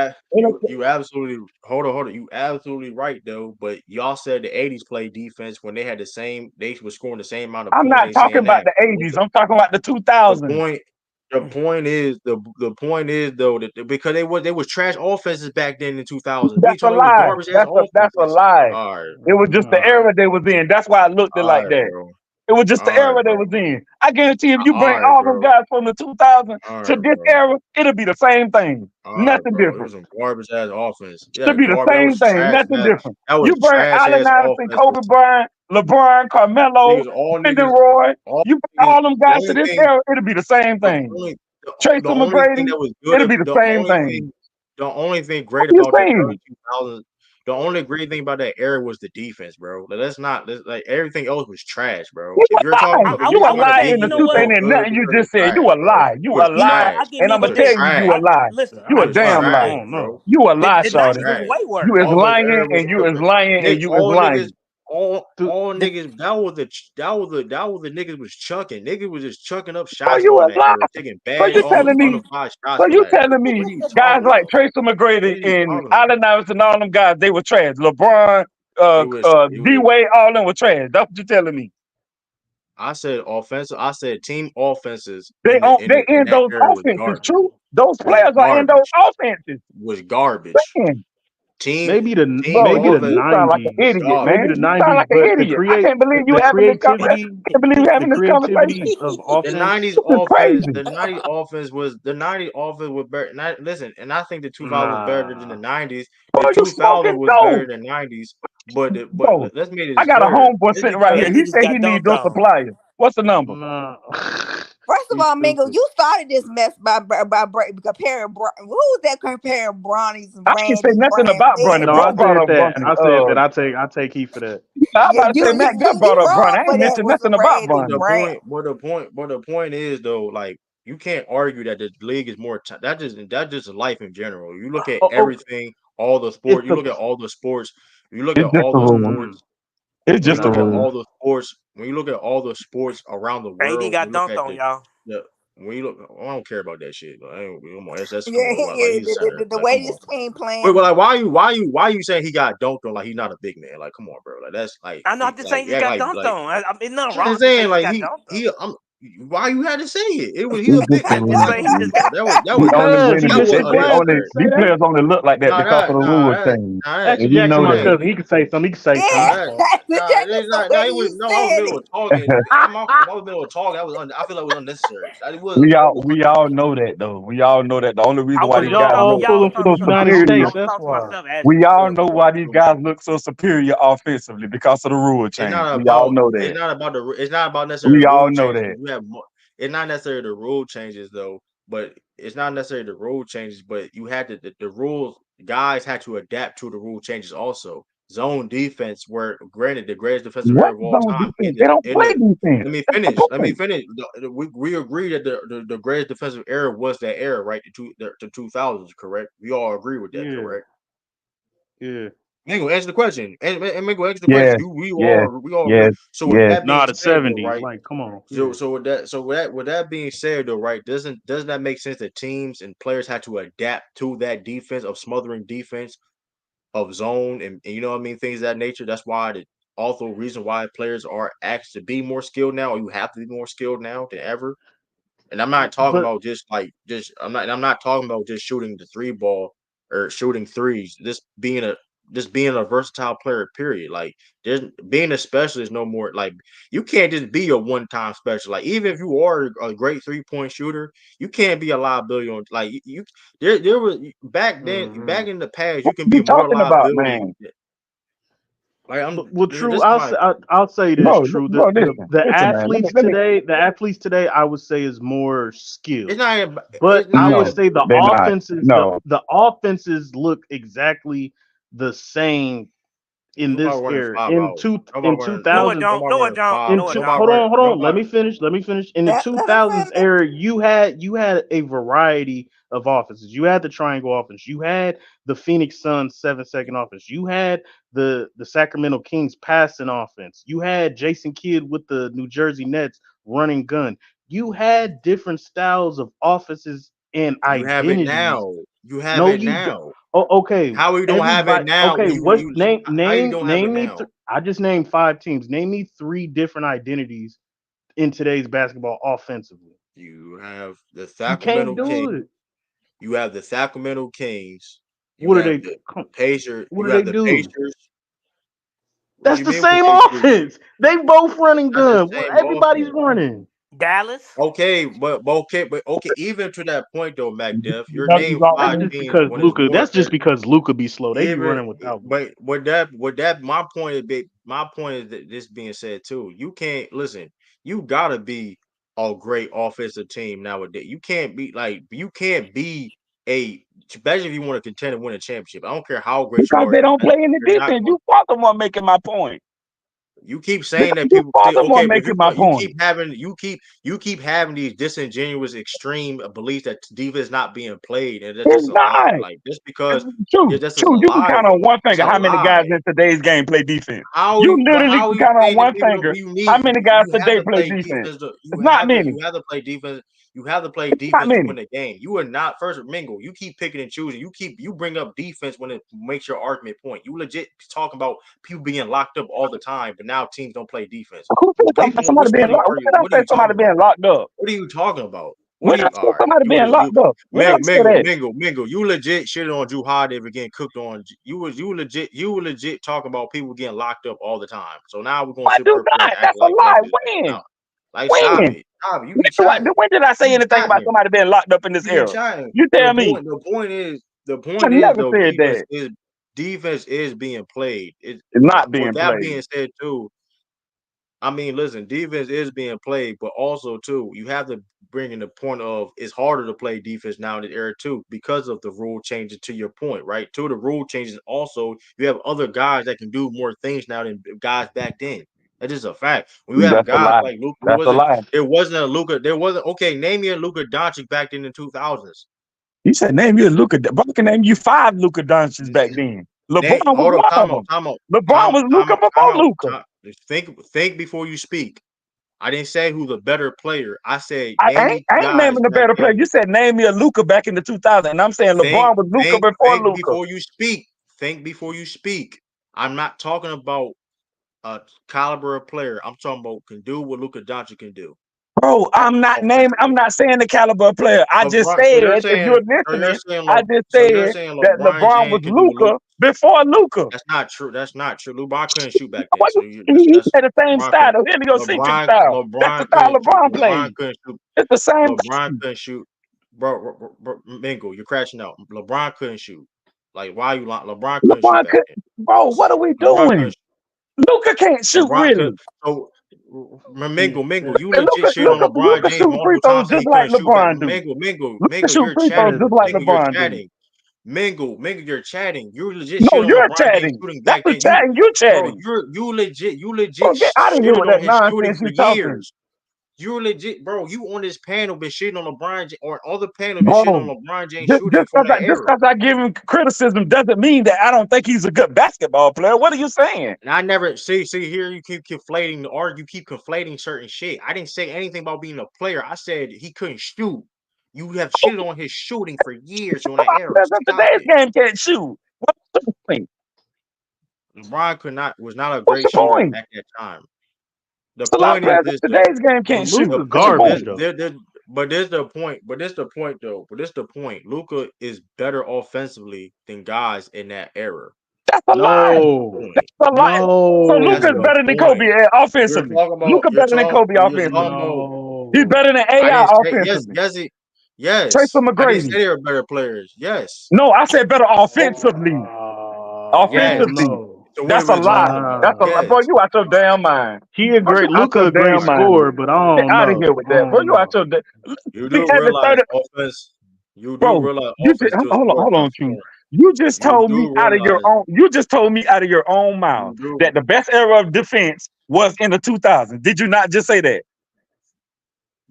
You absolutely hold on. You absolutely right though. But y'all said the '80s played defense when they were scoring the same amount of I'm points. not Ain't talking saying about that. the '80s. I'm talking about the The 2000s. point the point is though that because they was trash offenses back then in 2000. We That's a talking about lie. garbage ass That's a offenses. lie. It was just the All right, era they was in. That's why I looked at it all like right, that. bro. It was just the All right, era they bro. was in. I guarantee if you bring All right, all them bro. guys from the 2000s All to right, this bro. era, it'll be the same thing. All right, Nothing bro. It different. was some garbage ass offense. Yeah, Should be the garbage. That same was thing. trash. Nothing different. That You was bring trash Allen ass Iverson, offenses. Kobe Bryant, LeBron, Carmelo, All Brandon niggas, Roy. all You bring niggas. all them The guys to only this thing, era, it'll be the same the thing. only, Tracy the only thing McGrady, that was good, it'll be the same thing. the only thing What great you about the saying? early 2000s, the only great thing about that era was the defense, bro. Like, like everything else was trash, bro. You If you're talking a lie. about, if You you're a talking about the lie Okay, big in you the years know truth. what? Ain't before, there nothing you it was just said. You trash, a bro. lie. It You a was You know lie. what? trash. I give And you I'm It the gonna was tell thing. you, you a trash. lie. You It a was damn I trash, lie. don't know. bro. You a lie, The It was 90s Shorty. was trash. way You worse. is All the lying era was and you is lying and you is all niggas, lying. all The, niggas. That was the niggas was chucking. Niggas was just chucking up So shots you a around that lie. era, taking So bad you telling me, unapplied shots so for you that. telling What me are you guys talking like about? Tracy What McGrady are you and talking about? Allen Iverson, all them guys, they were trash. LeBron, It D was. Wade, all them were trash. That's what you telling me. I said offensive. I said team offenses They in end that those era was offenses, garbage. true. Those Was players are in those garbage. offenses. Was garbage. Man, Team Maybe the team bro, maybe the offense you sound like an was nineties, idiot, maybe man. the garbage. You sound nineties, like an but idiot. I can't believe you the having this conversation. creativity, I can't believe you the having this conversation. creativity of offense. This is crazy. The '90s offense was better. Listen, and I think the 2000s was better than the Nah, '90s. The Bro, you 2000s smoking was better dope. than the '90s. But Bro, let's make I this got a clear. homeboy Just sitting right because here. yeah, He niggas said he got needs dunked your on. supplier. What's the number? nah. First of He's all, Mingo, stupid. you started this mess by comparing. Who was that comparing Bronny's and I didn't say Randy nothing Brand? about Bronny. No, Bro I brought said up that. Bronny. I said that. I take heat for that. I Yeah, about to say Mac Jeff brought you up Bronny. wrong I for ain't that. mentioned Was nothing about Randy But Bronny. the Brand? point, but the point is though, like you can't argue that the league is more. That just life in general. You look at Okay, everything, all the it's sports. You the look at all the sports. You look at It's just all a the rule. sports. mm, It's When you just a look at nah. rule. all the sports, when you look at all the sports around the AD world, got you look dunked at on, y'all. the when you look. I don't care about that shit. Like, I ain't, come on, come Yeah, on. Like yeah. he's a center. The Like way come this on. team Wait, playing. well, like why you saying he got dunked on? Like he's not a big man. Like come on, bro. Like that's I know. I'm just saying he just yeah, got dunked like on. It's nothing I'm wrong. just Just say saying, he just like got dunked on. I'm. Why you had to say it? He's a It's just big a I man. just rule. Like say come he on, just bro. got dunked We on. only Because he winning. That just was his They glass. only unnecessary. Say these that. players only look like that Nah, because of the rule that change. Actually, And you Jackson, know my that that. cousin, he could say something. He could say something. Yeah, My nah, fault. the Jackson. So nah, when he I was in the said middle it, of talking. I was in the middle of talking. I feel like it was unnecessary. It was We all know that though. We all know that the only I reason why Because wasn't these even y'all guys talking to all look y'all. I was pulling for the talking so to United myself. I superior, States. was That's talking to why. myself we actually. all bro. know why these guys look so superior offensively because of the rule change. We all know It's that. not about it's not about necessarily We the all rule know changes that. because you have it's not necessarily the rule changes though, but it's not necessarily the rule changes, but you had to the rules guys had to adapt to the rule changes also. Zone defense were granted the greatest defensive era What of all zone time defense? They don't in play the defense. let me That's the finish. Let me point. finish. We agree that the greatest defensive era was that era, right? The 2000s, correct? We all agree with that, Yeah, correct? yeah. Mingo, answer the question. And Mingo, answer the question. Yes, We yes, all agree. yes, So with yes. that being Nah, the said, though, 70s. right? Like, come on. So Yeah. so with that being said, though, right? Doesn't that make sense that teams and players had to adapt to that defense of smothering defense of zone and you know what I mean, things of that nature. That's why also reason why players are asked to be more skilled now, or you have to be more skilled now than ever. And I'm not talking But about I'm not talking about just shooting the three ball or shooting threes. Just being a versatile player, period. Like there's being a specialist no more like you can't just be a one time special. Like even if you are a great 3-point shooter, you can't be a liability on like you there was back mhm. in the past you What can are you be more talking about, liability. man? Like But well, this true. is my I'll say this. True. Bro, listen, The listen, man. athletes Let me. today, I would say is more it's skilled. not even But it's I not would even No, say the they're not. offenses, No, the offenses look exactly the same in nobody this running era. 5 out. In Nobody running 2000s, nobody running 5 nobody hold running on, hold on. nobody. Let me finish. In the Let him 2000s finish. era, you had a variety of offenses. You had the triangle offense. You had the Phoenix Suns 7-second offense. You had the Sacramento Kings passing offense. You had Jason Kidd with the New Jersey Nets running gun. You had different styles of offenses and You have it identities. now. You have No, it you don't. now. Oh, okay. How you don't have it Everybody. now Okay. when What's how you don't have it name me? now? I just named 5 teams. Name me 3 different identities in today's basketball offensively. You have the You can't Sacramento do Kings. it. You have the Sacramento Kings. You What are have they? the Pacers. What You do have they the do? Pacers. What do That's you the mean what same they do? offense. They both running Not the gun. same Everybody's offense. running. Dallas. Okay. Even to that point though, MacDeff, your none of these name That's five just offenses. teams because when it's Luca. more That's just because Luca be slow. They be even running without Luca. but with that my point is that this being said too, you can't listen, you gotta be a great offensive team nowadays. You can't be a especially if you want to contend and win a championship. I don't care how great you Because are they don't play defensively. any You're not defense. going You fought them on making my point. you keep saying Because that you people fought say them okay, on but if making my you point. keep having you keep having these disingenuous extreme beliefs that defense not being played, and that's just It's a lie. not. Like just because True, that's just a true. You can lie count on though. one It's finger a how many guys lie. in today's game play defense. How You you but literally how can are you count on saying that one people don't finger you how need many guys you have today to play play defense. defense It's not many. you have to play defense you have to play It's not defense to many. win the game. You are not first mingle. You keep picking and choosing. You bring up defense when it makes your argument point. You legit talking about people being locked up all the time, but now teams don't play defense. Who said something about somebody Which being one locked? When did I what are say you somebody talking being about? locked up? What are you talking about? What When do did you I say all right? somebody being locked up? When did I say that? Mingle. You legit shitting on Drew Holiday for getting cooked on. You were legit talking about people getting locked up all the time. So now we're gonna I sit do per play not. act That's a like lie. now. When? Like stop When? it. Stop it. You be chatting. When did I say You be anything about chatting. somebody being locked up in this You be era? chatting. You tell me. The I point is never though, said that. defense is being played. It's not With being that played. being said too, I mean, listen, defense is being played, but also too, you have to bring in the point of it's harder to play defense now in the era too because of the rule changes. To your point, right? To the rule changes, also you have other guys that can do more things now than guys back then. That is a fact. When you have That's a guys lie. like Luka, That's a lie. there wasn't a Luka, there wasn't okay. Name me a Luka Doncic back then in 2000s. You said name you Luka. Bro, I can name you 5 Luka Doncic back then. LeBron was Hold on, one of them. time out, LeBron was Luka before Luka. Think before you speak. I didn't say who's a better player. I said I name ain't, me I ain't guys naming a back better player. then. You said name me a Luka back in the 2000s, and I'm saying LeBron was Luka before Think Luka. before you speak. Think before you speak. I'm not talking about a caliber of player. I'm talking about can do what Luka Doncic can do Bro, I'm not offensively. saying the caliber of player. I just LeBron. said, if you're listening, I just You're said saying that LeBron LeBron was James can do what Luka. Luka before Luka. That's not true. That's not true. LeBron couldn't shoot back then. What So he that's had the same LeBron couldn't. style, the heliocentric LeBron style. That's the LeBron style couldn't shoot. LeBron plays. Shoot. It's the same LeBron thing. couldn't shoot. Bro, Mingle, you're crashing out. LeBron couldn't shoot. Like, why you lying? LeBron couldn't shoot LeBron back could, then. bro, what are we LeBron couldn't. doing? Luka can't shoot LeBron could. really. So, Yeah. Mingle, you And legit shit on LeBron Luka James shoot free multiple throws times saying just he like couldn't shoot back. LeBron do. Luka Mingle, shoot you're free throws chatting. just like Mingle, you're LeBron do. chatting. Mingle, you're chatting. You legit No, shit on you're LeBron James chatting. shooting That's back the then. chatting. You Bro, chatting. you legit Bro, get out of here shitted with on that his shooting nonsense for you talking. years. You're legit, bro. You on this panel been shitting on LeBron or other panel been shitting on Bro, LeBron James just shooting from that just era. because I give him criticism doesn't mean that I don't think he's a good basketball player. What are you saying? And I never see here you keep conflating the art. You keep conflating certain shit. I didn't say anything about being a player. I said he couldn't shoot. You have shitted on his shooting for years on that era. Players in Stop today's it. game can't shoot. What's the point? LeBron was not a What's great the shooter point? at that time. The A lot of point is players this in though. today's game But can't shoot. The Luca What's the point garbage this point? though. but there's the point. But this the point though. But this the point. Luca is better offensively than guys in that era. That's a lie. That's the No, point. That's a lie. So That's Luka's the no, better than Kobe point. You're offensively. talking about Luka better than Kobe you're offensively. talking about He's no. better than I AI didn't say offensively. Tracy yes. I didn't McGrady. say they were better players. Yes. No, I said better offensively. Yes. Offensively. No. So what are That's a we lie. talking about? That's a Nah. lie. Yes. Bro, you out your damn mind. He a Bro, you great out Luca your a great damn mind. scorer, but I Get don't out of here know. with I that. Bro, don't you out know. your You he do averaged realize 30. offense. You do Bro, realize you just offense still scores hold on, runs Q. scoring. You just You told me do out of your realize own. You just told me out of your own mouth you do. that the best era of defense was in the 2000s. Did you not just say that?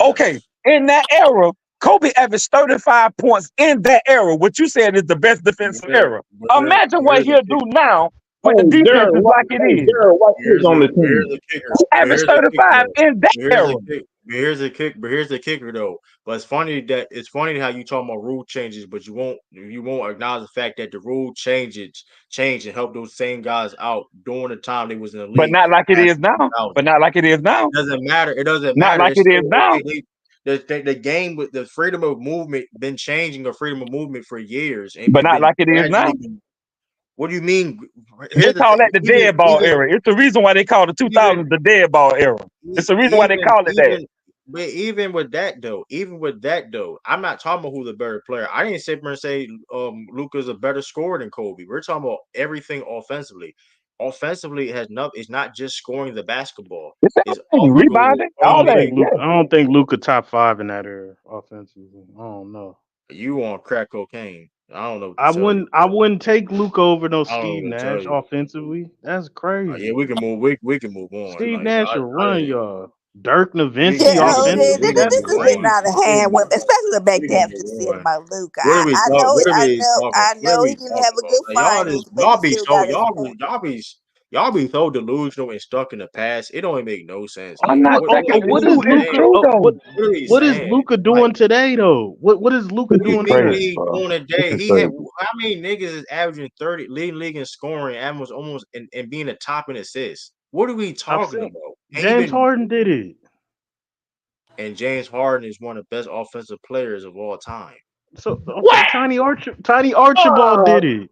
Okay, Yes. in that era, Kobe averaged 35 points in that era. What you said is the best defensive Yeah, era. but Imagine what here's the he'll kicker. do now with the Hey, defense is like it is. Daryl White is on the But here's team. the kicker. But Average here's the kicker 35 though. in that But here's era. the kick. But here's the kicker though. But it's funny how you talking about rule changes, but you won't acknowledge the fact that the rule changed and helped those same guys out during the time they was in the But league not like it past is the now. 2000. But not like it is It now. doesn't matter. It doesn't Not matter. like It's it is still now. the game with the freedom of movement been changing the freedom of movement for years and But it's not been like it is gradually now. been. What do you mean? They Here's the call thing. that the dead ball era. It's the reason why they call the Even 2000s the dead ball era. It's the reason why they even call it that. even but even with that though, I'm not talking about who's a better player. I didn't sit there and say Luka's a better scorer than Kobe. We're talking about everything offensively. Offensively, it has nothing. It's not just scoring the basketball. It's It's everything. also goes with Rebounding, I all don't that. teammates. think Luca. Yeah. I don't think Luca top 5 in that era offensively. I don't know. You on crack cocaine? I don't know what to I tell you. wouldn't. I wouldn't take Luca over no I don't know Steve what to tell Nash you. offensively. That's Yeah, crazy. we can move. We can move on. Steve Like Nash will I run didn't. y'all. Dirk We Nowitzki Yeah, we can move. offensively. We can That's this move is getting on. out of crazy. We hand. can move on. Especially the back We can half move just said on. about Luca. What are we I talking? know, What are I we know, talking? I What are know he we didn't talking have a about? good Like finals, but he still got his point. y'all be so delusional and stuck in the past. It don't even make no sense. I'm Like not Okay, second. what what are we is It's Luca? saying? true Oh, though. What are we what is saying? Luca Like doing today though? What is Luca what do you This is doing mean? What today? crazy, he's bro. doing This today? is He had crazy. how many niggas is averaging 30 leading league in scoring and was almost and being a top in assists? What are we I've talking seen about? And he James been Harden did it. and James Harden is one of the best offensive players of all time. So okay, What? Tiny Archibald Uh, did it.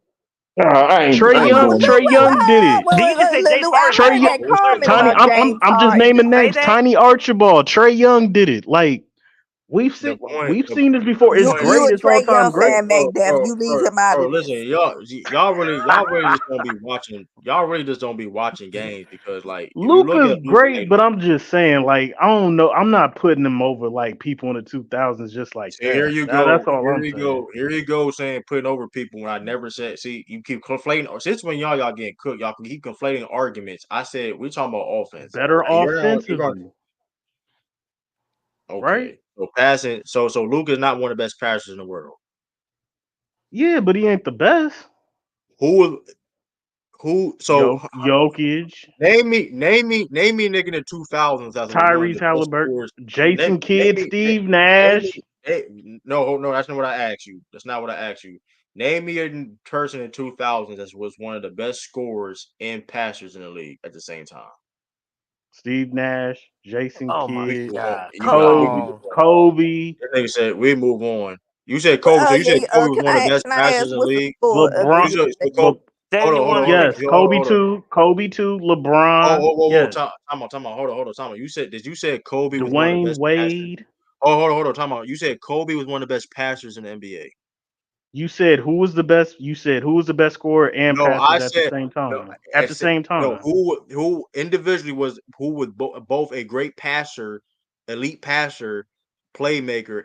I ain't doing that. Trey Young did it. Did you just say James Harden Trey was Young, better Wait, than James comment Tiny. on Harden? James I'm just Did you Harden. naming just say names. that? Tiny Archibald, Trey Young did it. Like The point, we've seen this before. the It's point, You a great. It's all Trey time Young great. fan, McDuff. You leave him out bro, of listen, this. y'all really just don't be watching. Y'all really just don't be watching games because, like, if you look Luca's at Luka, great, but I'm just saying, like, I don't know. I'm not putting him over like people in the 2000s just like see, that. That's all here I'm you saying. go, saying putting over people when I never said. See, you keep conflating. Or since when y'all getting cooked, y'all can keep conflating arguments. I said we're talking about offense, Better and you're going offensively, right? okay. So passing, so Luka's not one of the best passers in the world. Yeah, but he ain't the best. Who who? So Jokic, name me a nigga in the 2000s that was one of Tyrese the best Halliburton, scorers. Jason Name Kidd, me Steve name Nash. me no, that's not what I asked you. That's not what I asked you. Name me a person in 2000s that was one of the best scorers and passers in the league at the same time. Steve Nash, Jason Oh my We Kidd, move on. God! You Come got we move Kobe, on. on. Kobe, That nigga said we move on. You said Kobe, so you said Kobe was one of the best Can I passers ask in the what's the league. score of You LeBron. this? said so Kobe. Le, yes, 71-50. Kobe two, Oh, LeBron. whoa. Yes, Time out. Hold on. Time out. Did you say Kobe was one of the Dwayne best passers? Wade. Oh, hold on. Time out. You said Kobe was one of the best passers in the NBA. You said who was the best? You said who was the best scorer and No, passers I at the said same no. time? I At the said same no. time. Who individually was who was both a great passer, elite passer, playmaker,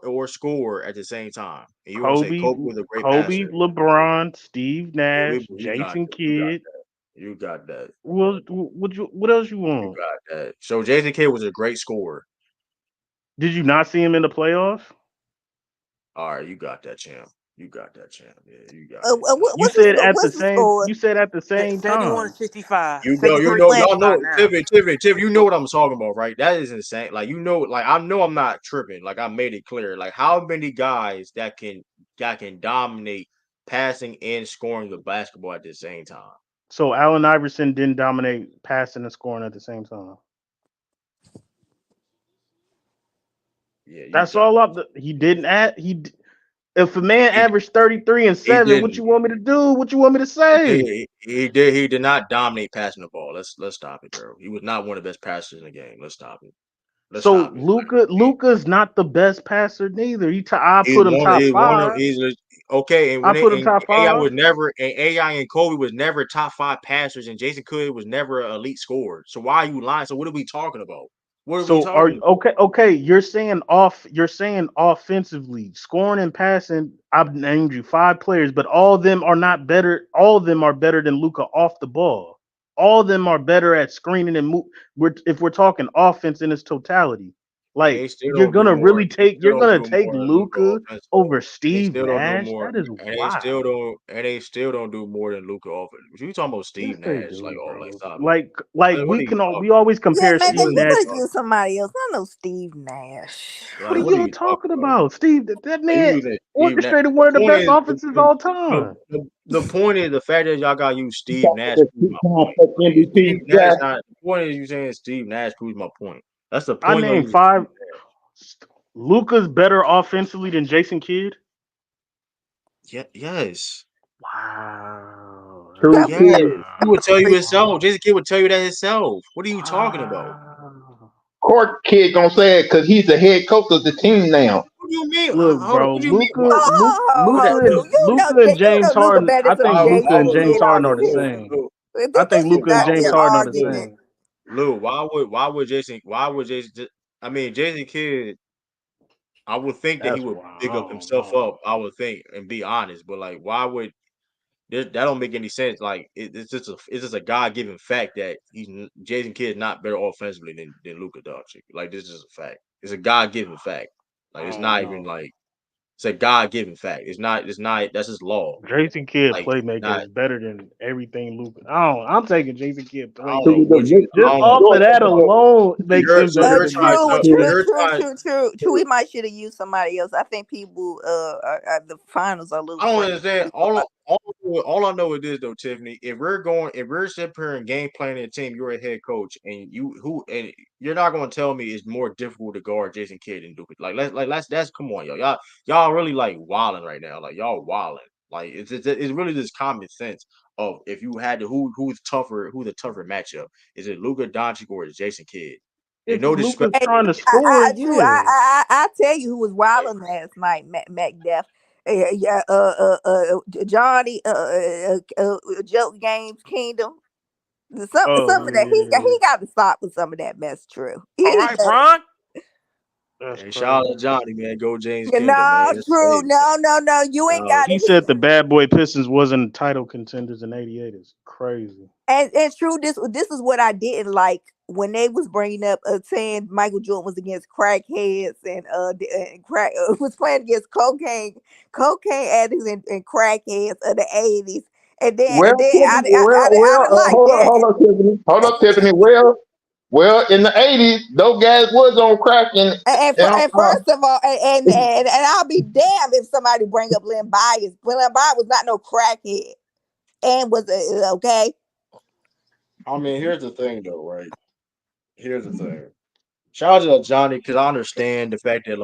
or scorer at the same time. And you want to say Kobe, Kobe was a great Kobe, passer? LeBron, Steve Yeah, Nash, you got Jason that. You got Kidd. that. You got that. What else you You want? got that. So Jason Kidd was a great scorer. Did you not see him in the playoffs? All right, you got that, champ. You got that, champ. Yeah, you got it. You said at the What's the same. score? You said at the same 71 time. 65. You 73 know, y'all know, 65 now. Tiffany, you know what I'm talking about, right? That is insane. Like, you know, like I know I'm not tripping. Like I made it clear. Like, how many guys that can dominate passing and scoring the basketball at the same time? So Allen Iverson didn't dominate passing and scoring at the same time. Yeah, you That's got all that. up. He didn't add. If a man He averaged 33 and he 7, what didn't. you want me to do? What you want me to say? He did not dominate passing the ball. Let's stop it, bro. He was not one of the best passers in the game. Let's stop it. Let's So stop it. Luca's not the best passer neither. I put him top He's one of 5. he's okay, and I when put him and top AI 5. was never and AI and Kobe was never top 5 passers, and Jason Kidd was never an elite scorer. So why are you lying? So what are we talking about? What are we So are talking you about? okay? Okay, You're saying offensively, scoring and passing. I've named you 5 players, but all of them are not better. All of them are better than Luca off the ball. All of them are better at screening and move. If we're talking offense in its totality, And like they still you're don't gonna do take more than Luka Luca offensively. over They Steve still don't do Nash. more, That is wild. and they still don't do more than Luka offensively. You talking about Yes, Steve they Nash? Like, do, oh, like bro. stop it. Like What are you we talking always about? Yeah, compare man, Like, Steve what are you you Nash. gotta talking use somebody else. I know Steve Nash. What Like, are what are you you talking talking about? about? Steve, that Like, you man using Steve Nash. orchestrated The one of the point best is, offenses all time. the point is the fact that y'all gotta use You Steve talking Nash about proves my two-time point. fucking Like, Steve MVP Nash guy? not. The point is you saying Steve Nash proves my point. That's the I point of named using Steve 5. Nash. Luca's better offensively than Jason Kidd. Yeah, yes. Wow. True Yes, kid. he would tell you himself. Wow. Jason Kidd would tell you that himself. What are you talking about? Wow. Court kid gonna say it because he's the head coach of the team now. What do you mean? Look, Hold on. bro, What do you mean? Luca, Luke, What? Luca, Look, and Luca and You know James Luca Harden. better I some think why Luca Jason and would James Kidd look, Harden off are of the look, here. same. look, I This think is Luca and why James goddamn would Harden are the look, argument. same. why would Jason? I mean, Jason Kidd. I would think that he That's would why I pick up don't himself know. up. I would think and be honest, but like, why would that don't make any sense? Like, it's just a God given fact that Jason Kidd is not better offensively than Luka Doncic. Like, this is a fact. It's a God given fact. Like, I it's don't not even know. like it's a God given fact. It's not. It's not. That's just law. Jason Kidd Like, it's playmaker not. is better than everything Luca. I'm taking Jason Kidd I don't know Who playmaker. was what you. the Just I don't know off of what Georgia that you. alone makes him So better you're than trying. Luca. So True, you're true, trying. true, true, true. We might should have used somebody else. I think people, the finals are a little I don't crazy. understand. All I know is this though, Tiffany. If we're sitting here and game planning a team, you're a head coach, and you're not going to tell me it's more difficult to guard Jason Kidd and Duke. That's come on, y'all really like wilding right now. Like y'all wilding. Like it's really just common sense of if you had to who's the tougher matchup. Is it Luka Doncic or is Jason Kidd? And If no disrespect. Luca's Hey, trying to score, true. yeah. I tell you who was wilding last night, Macduff. Yeah, Johnny, Joke Games Kingdom. Some Oh of that yeah, he got to stop with some of that mess. True, All he right, does. Bron. that's Hey, shout out to crazy. Johnny, man. Go James Yeah, Kingdom, man. no, That's true. crazy. No. You ain't got He it. said the bad boy Pistons wasn't title contenders in '88. It's crazy. And true. This is what I didn't like when they was bringing up saying Michael Jordan was against crackheads and crack was playing against cocaine addicts and crackheads of the '80s. well, And then Tiffany, I didn't like that. hold on, Tiffany. Hold up, Tiffany. Well, in the '80s, those guys was on crack And first of all, and I'll be damned if somebody bring up Len Bias. Len Bias was not no crackhead and was okay. I mean, here's the thing, though, right? Here's the thing. Shout out to Johnny because I understand the fact that if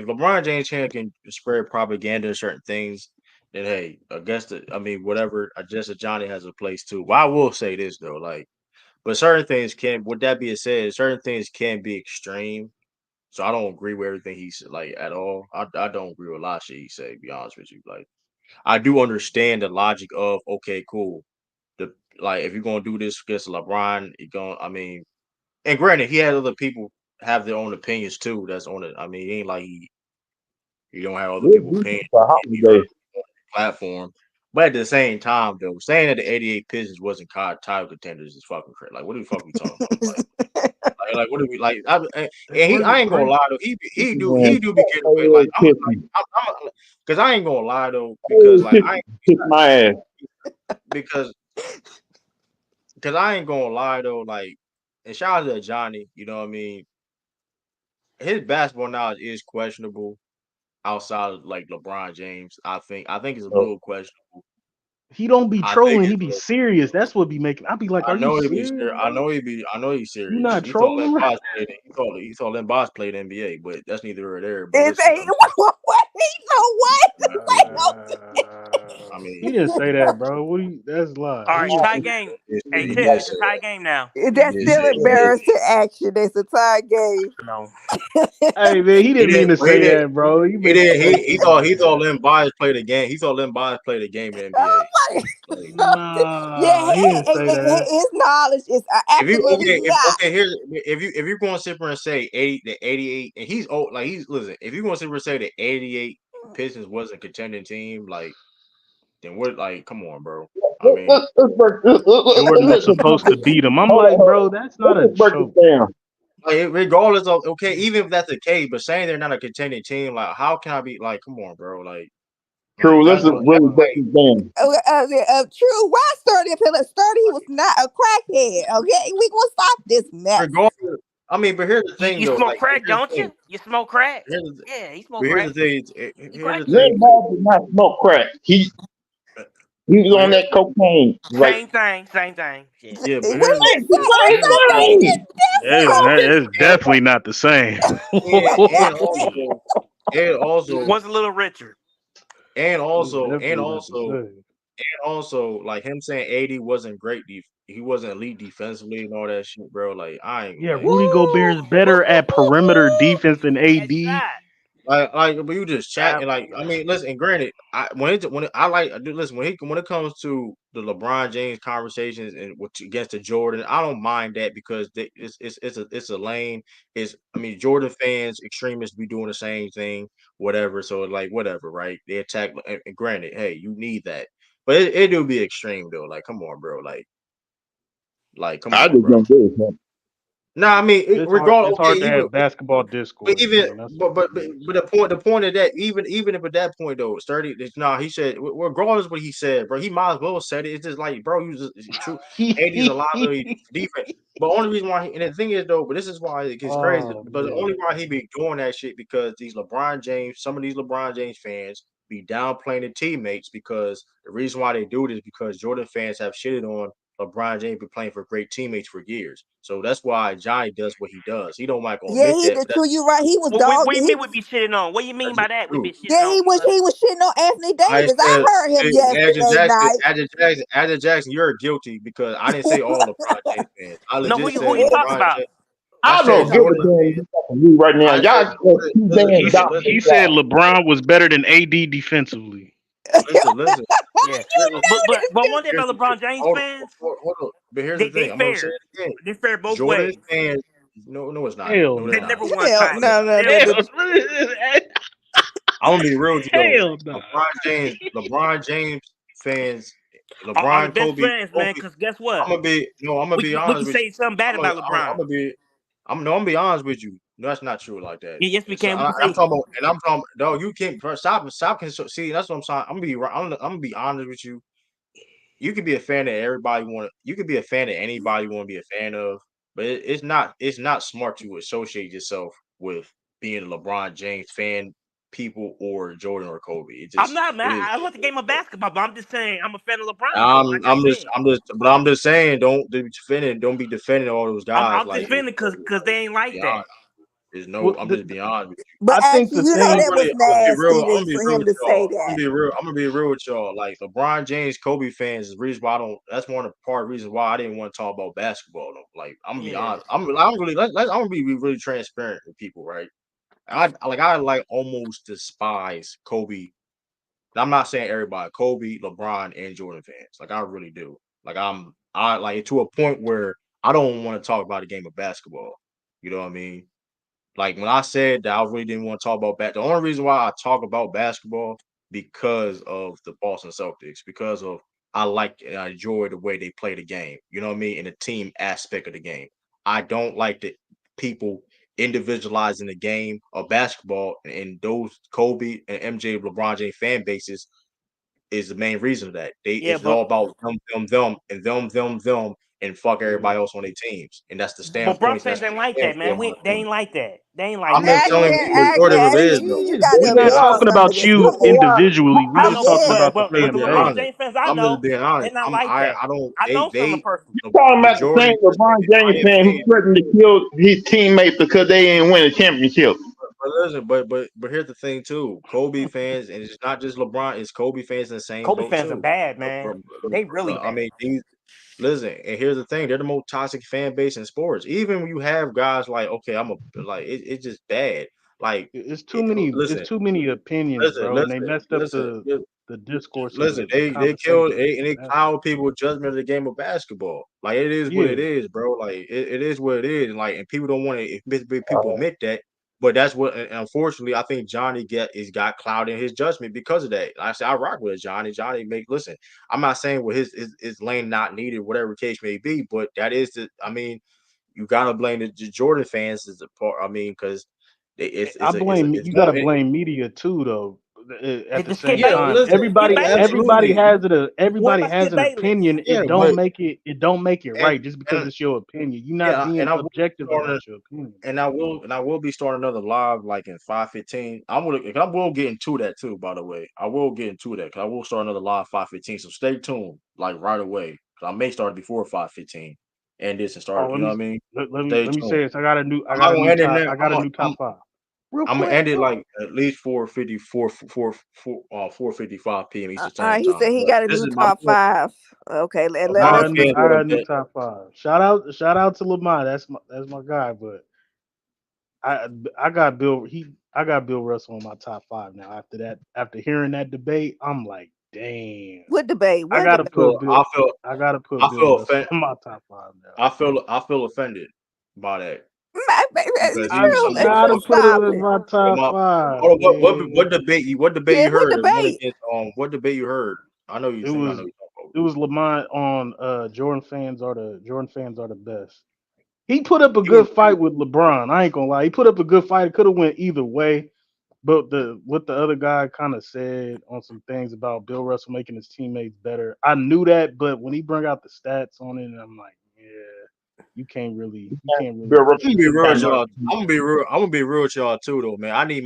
LeBron James can spread propaganda and certain things, then hey, whatever. I guess that Johnny has a place too. But I will say this though, like, but certain things can. With that being said, certain things can be extreme. So I don't agree with everything he's like at all. I don't agree with a lot of shit he say. To be honest with you, like I do understand the logic of okay, cool. The like if you're gonna do this against LeBron, you're gonna. I mean, and granted, he had other people have their own opinions too. That's on it. I mean, it ain't like he don't have other we'll people do opinions. for He heard holiday. on the platform. But at the same time, though, saying that the '88 Pistons wasn't title contenders is fucking crazy. Like, what the fuck we talking about? Like what do we like? And I ain't gonna Bring lie though. He do Man, he do be getting away. Like I'm because I ain't gonna lie though because like I kiss my ass. because I ain't gonna lie though like and shout out to Johnny. You know what I mean? His basketball knowledge is questionable outside of like LeBron James. I think it's a Oh, little questionable. he don't be I think trolling, he it's. be serious. That's what be making. I be like, are I you know he be serious, serious. I bro? know he be. I know he's You serious. not He thought Len trolling, bro? Boss played it. He thought Len Boss played NBA, but that's neither here nor there. But It's listen, a what? He know what? Wait, I He mean, didn't say that, bro. What? That's a lie. All He right, didn't tie say game. Hey he Tiff, did it's a say tie that. game now. He that's did still say that. But embarrassing action. It's a tie game. No. Hey man, he he didn't mean didn't. to But he say didn't. that, bro. You He making did. that shit He up. thought Len Bias played a game. He thought Len Bias played a game in the NBA. Oh Like my! Yeah, Nah, he didn't say that. his knowledge is if you absolutely not. okay here's if you're going to sit there and say 88 and he's old like he's listen if you're going to sit there and say the 88 Pistons wasn't a contending team like then what like come on bro. I mean Jordan was Listen, supposed to beat him. I'm hold on, like, hold on. bro, that's not Let's a just break choke. this down. like regardless of okay even if that's the case but saying they're not a contending team like how can I be like come on bro like True. Let's that's just what that's really break like this down. True. Why Sturdy up here? Sturdy was not a crackhead. Okay, we gonna stop this mess. regardless I mean but here's the thing You though smoke like crack, here's don't the thing you? You smoke crack? here's the, Yeah, he but smoke crack. He here's the crackhead. thing Red too. Ball did not smoke crack. He was But on here's that cocaine. Like, Same thing, same thing. Shit. yeah What but here's you it's the say? but It's here's the not. thing same thing. It's and definitely not the same. and Shit. and also Was a little richer. and It's also and definitely not the also same. and also like him saying 80 wasn't great he wasn't elite defensively and all that shit bro like I ain't Yeah, like Rudy Gobert is better at perimeter defense than That AD. shot. but you just chatting like I mean listen and granted I like listen when it comes to the LeBron James conversations and against the Jordan I don't mind that because it's a lane it's I mean Jordan fans extremists be doing the same thing whatever so like whatever right they attack and granted hey you need that but it do be extreme though like come on bro like come I on just bro don't get it, man. nah I mean It's hard. regardless It's okay hard to even have basketball but discourse, even man. That's all. but the point of that even if at that point though sturdy nah he said regardless of what he said bro he might as well said it it's just like bro you just it's true 80's a liability defense but only reason why and the thing is though but this is why it gets crazy Oh but the only man. why he be doing that shit because some of these LeBron James fans be downplaying the teammates because the reason why they do it is because Jordan fans have shitted on LeBron James been playing for great teammates for years. So that's why Johnny does what he does. He don't like to Yeah, admit he that, the but that's true. You right. He was What dog. you mean we be shitting on? What you mean that's by just that? We true. be shitting Yeah, on? he was shitting on Anthony I Davis. I said, heard him yesterday night. Adder Jackson, you're guilty because I didn't say all LeBron James fans. I No, legit who said you talking LeBron about? James. I I said don't give a Jordan damn fans. you talking to me right now. I said Y'all got too damn listen, dominant, He said y'all. LeBron was better than AD defensively. listen. Yeah. You know But this. one thing Here's about the thing. LeBron James fans, Hold on. But here's the they thing. I'm gonna say fair. it again. They fair both Jordan ways. fans. No, it's not. Hell No, they're They not. never no. won Hell, titles. no. They never won. Hell, I'm gonna be real with you though. hell no. LeBron James fans, Are the LeBron, best friends, man. Kobe. Cause guess what? I'm gonna be We honest can with you. say something bad about LeBron. I'm gonna be honest with you. No, that's not true like that. Yeah, yes, we And so can. We can I'm say talking about, and I'm talking. No, you can't stop. See, that's what I'm saying. I'm gonna be honest with you. You can be a fan of everybody want. You can be a fan of anybody you want to be a fan of, but it's not smart to associate yourself with being a LeBron James fan, people or Jordan or Kobe. I'm not It mad. is. I love the game of basketball, but I'm just saying I'm a fan of LeBron though. Like I said, I'm just saying, don't be defending all those guys. I'm Like, just defending because they ain't like be that. honest. There's no. Well, I'm just being honest with you. But I think actually, the you know thing. that was I'm gonna be real. nasty I'm gonna be for real him with to say y'all. that. I'm gonna be real with y'all. Like LeBron James, Kobe fans is the reason why I don't. That's one of the part reasons why I didn't want to talk about basketball. Though. Like I'm gonna be Yeah. honest. I'm really. I'm gonna be really transparent with people, right? I like almost despise Kobe. I'm not saying everybody, Kobe, LeBron, and Jordan fans. Like I really do. Like I like to a point where I don't want to talk about a game of basketball. You know what I mean? Like when I said that I really didn't want to talk about the only reason why I talk about basketball because of the Boston Celtics, because of I like and I enjoy the way they play the game. You know what I mean? And the team aspect of the game. I don't like the people individualizing the game of basketball, and those Kobe and MJ, LeBron James fan bases is the main reason of that. Yeah, It's but all about them, and them, and fuck everybody else on their teams, and that's the Brooklyn standpoints fans that's ain't like stand that, for, man. in my They opinion. ain't like that. They ain't like I'm that, just bro. telling Again, you the majority of it is though. you got to We admit not on talking some of about this. you Come on. individually. We I just know, talking Again, about the but I'm fan the being base. LeBron honest. James fans I I'm just know, being they honest. not like that. I don't I know some of them they personally. You talking about the same majority, LeBron in my James fan who opinion. threatened to kill his teammates because they didn't win a championship? But listen, but here's the thing too. Kobe fans, and it's not just LeBron. It's Kobe fans in the same Kobe boat fans are too. bad, man. They really I bad. mean, listen, and here's the thing: they're the most toxic fan base in sports. Even when you have guys like, okay, it's just bad. Like, It's too it, many. It's listen, too many opinions, listen, bro, and they listen, messed up listen, the discourse and listen. the They killed conversation. and they cloud people's judgment of the game of basketball. Like, it is what Yeah, it is, bro. Like, it is what it is. And like, and people don't want to. People admit that. But that's what, and unfortunately, I think Johnny got clouded in his judgment because of that. Like I said, I rock with Johnny. Johnny listen. I'm not saying with his lane not needed, whatever the case may be, but that is the. I mean, you gotta blame the Jordan fans as a part. I mean, because I blame it's you. Got more. to blame media too, though. At the The Skip same Yeah, time, Bayless. listen, Skip everybody Bayless. everybody absolutely. has What everybody about has Skip an Bayless? opinion. Yeah, It don't make it and right just because and it's your opinion. You're not yeah, being and I will be objective starting, about your opinion. and I will be starting another live like in 5:15. I will get into that too. By the way, I will get into that because I will start another live 5:15. So stay tuned, like right away. Because I may start before 5:15, and this and Oh, start. You know what I mean? Stay let me tuned. say this. I I'm got not a gonna new end it top. now. I got a new top five. Real I'm gonna quick. end it like at least 4:55 p.m. all Eastern Standard right, he Time. said he But got a this new is my top point. five. Okay, My let's fans I would got have a new bet. top five. Shout out to Lamar. That's my guy. But I I got I got Bill Russell on my top five now. After hearing that debate, I'm like, damn. what debate? I What gotta debate? put Bill. I gotta put I Bill feel Russell offended. on my top five now. I feel offended by that because I gotta True, put him stop in it. my top my five, hold on, man. what debate Yeah, you what heard? The one debate? against what debate you heard? It I know was you talking about. it was Lamont on Jordan fans are the best. He put up a He was good fight with LeBron. I ain't gonna lie. He put up a good fight. It could have went either way. But what the other guy kind of said on some things about Bill Russell making his teammates better, I knew that. But when he brought out the stats on it, I'm like, yeah, you can't Bill really Russell I'm gonna be ain't real got with no. y'all. I'm gonna be real with y'all too, though, man. I need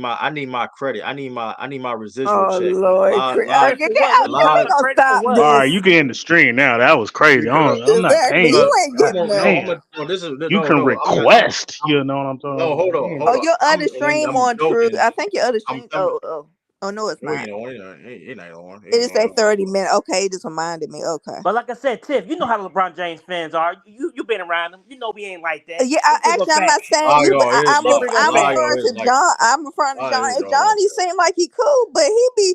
my credit. I need my residual Oh check, man. Lord, Credit for what? What you okay, talking Live. we about? gonna Credit for stop what? All right, this. you can end the stream now. That was crazy. Because I'm not Exactly, paying you you. ain't God getting no, nothing. damn. this is You no, can no. request. I'm You know what I'm talking no, about? Yeah. Oh, hold on. your other And stream I'm on True. joking. I think your other I'm, stream. I'm Oh no, it's no, not. it ain't on. It It ain't is a on. 30 minute. Okay, it just reminded me. Okay. But like I said, Tiff, you know how the LeBron James fans are. You been around them. You know we ain't like that. Yeah, Let's just go actually, I'm not facts. saying Lie you, but y'all is Let's bring up I'm lie facts. y'all referring is to like John. I'm referring to lie John. is And y'all like Johnny seemed like he cool, but he be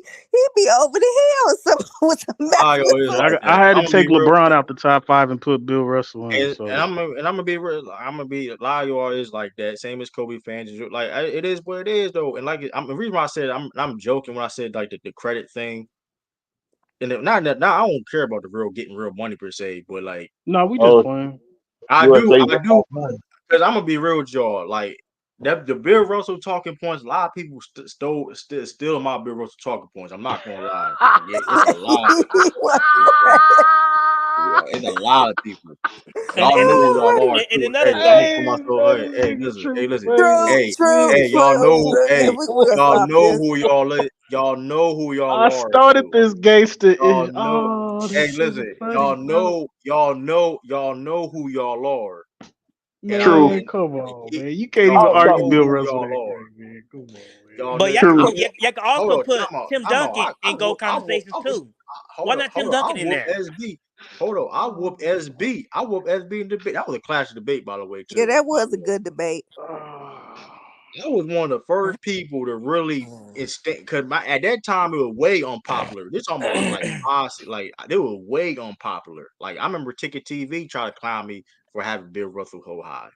over the hill with some lie mess with y'all is some. Yeah, like I that. had to I'm gonna be take real. LeBron out the top five and put Bill Russell in. And So I'm gonna be real. I'm gonna be lie. You always like that. Same as Kobe fans. It is what it is though. And like the reason why I said I'm joking when I said like the credit thing. And not that now I don't care about the real getting real money per se, but like no, we just Oh, playing. USA I got do all money. because I'm gonna be real with y'all. Like that the Bill Russell talking points. A lot of people steal my Bill Russell talking points. I'm not gonna lie. Like, it's a lot of people. He was Yeah, it's a lot of people. And Y'all and know who y'all are and too. another Hey, I'm gonna thing. put Hey, myself. that Hey, nigga listen. Hey, true, listen. true, man. Hey, true, y'all know. true. Yeah, Hey, we gonna y'all stop know this. who y'all. Y'all know who y'all I are started too. this gangster. Y'all know. Oh, this Hey, shit is listen. funny, bro. Y'all know who y'all are. And True. Man, come on, he, man. You can't even y'all I'll stop. argue know Bill who Russell y'all that are. great, man. Come on, man. Y'all But know. y'all can True. put y'all can also Hold on. put Tim Time out. Duncan in gold I whoop. conversations too. Why not Tim Hold on. I Duncan in whoop there? SB. Hold on. I whoop SB. I whoop SB in debate. That was a clash of debate, by the way, Yeah, too. that was a good debate. I was one of the first people to really instinct because at that time it was way unpopular. This almost like they were way unpopular. Like I remember Ticket TV tried to clown me for having Bill Russell so high.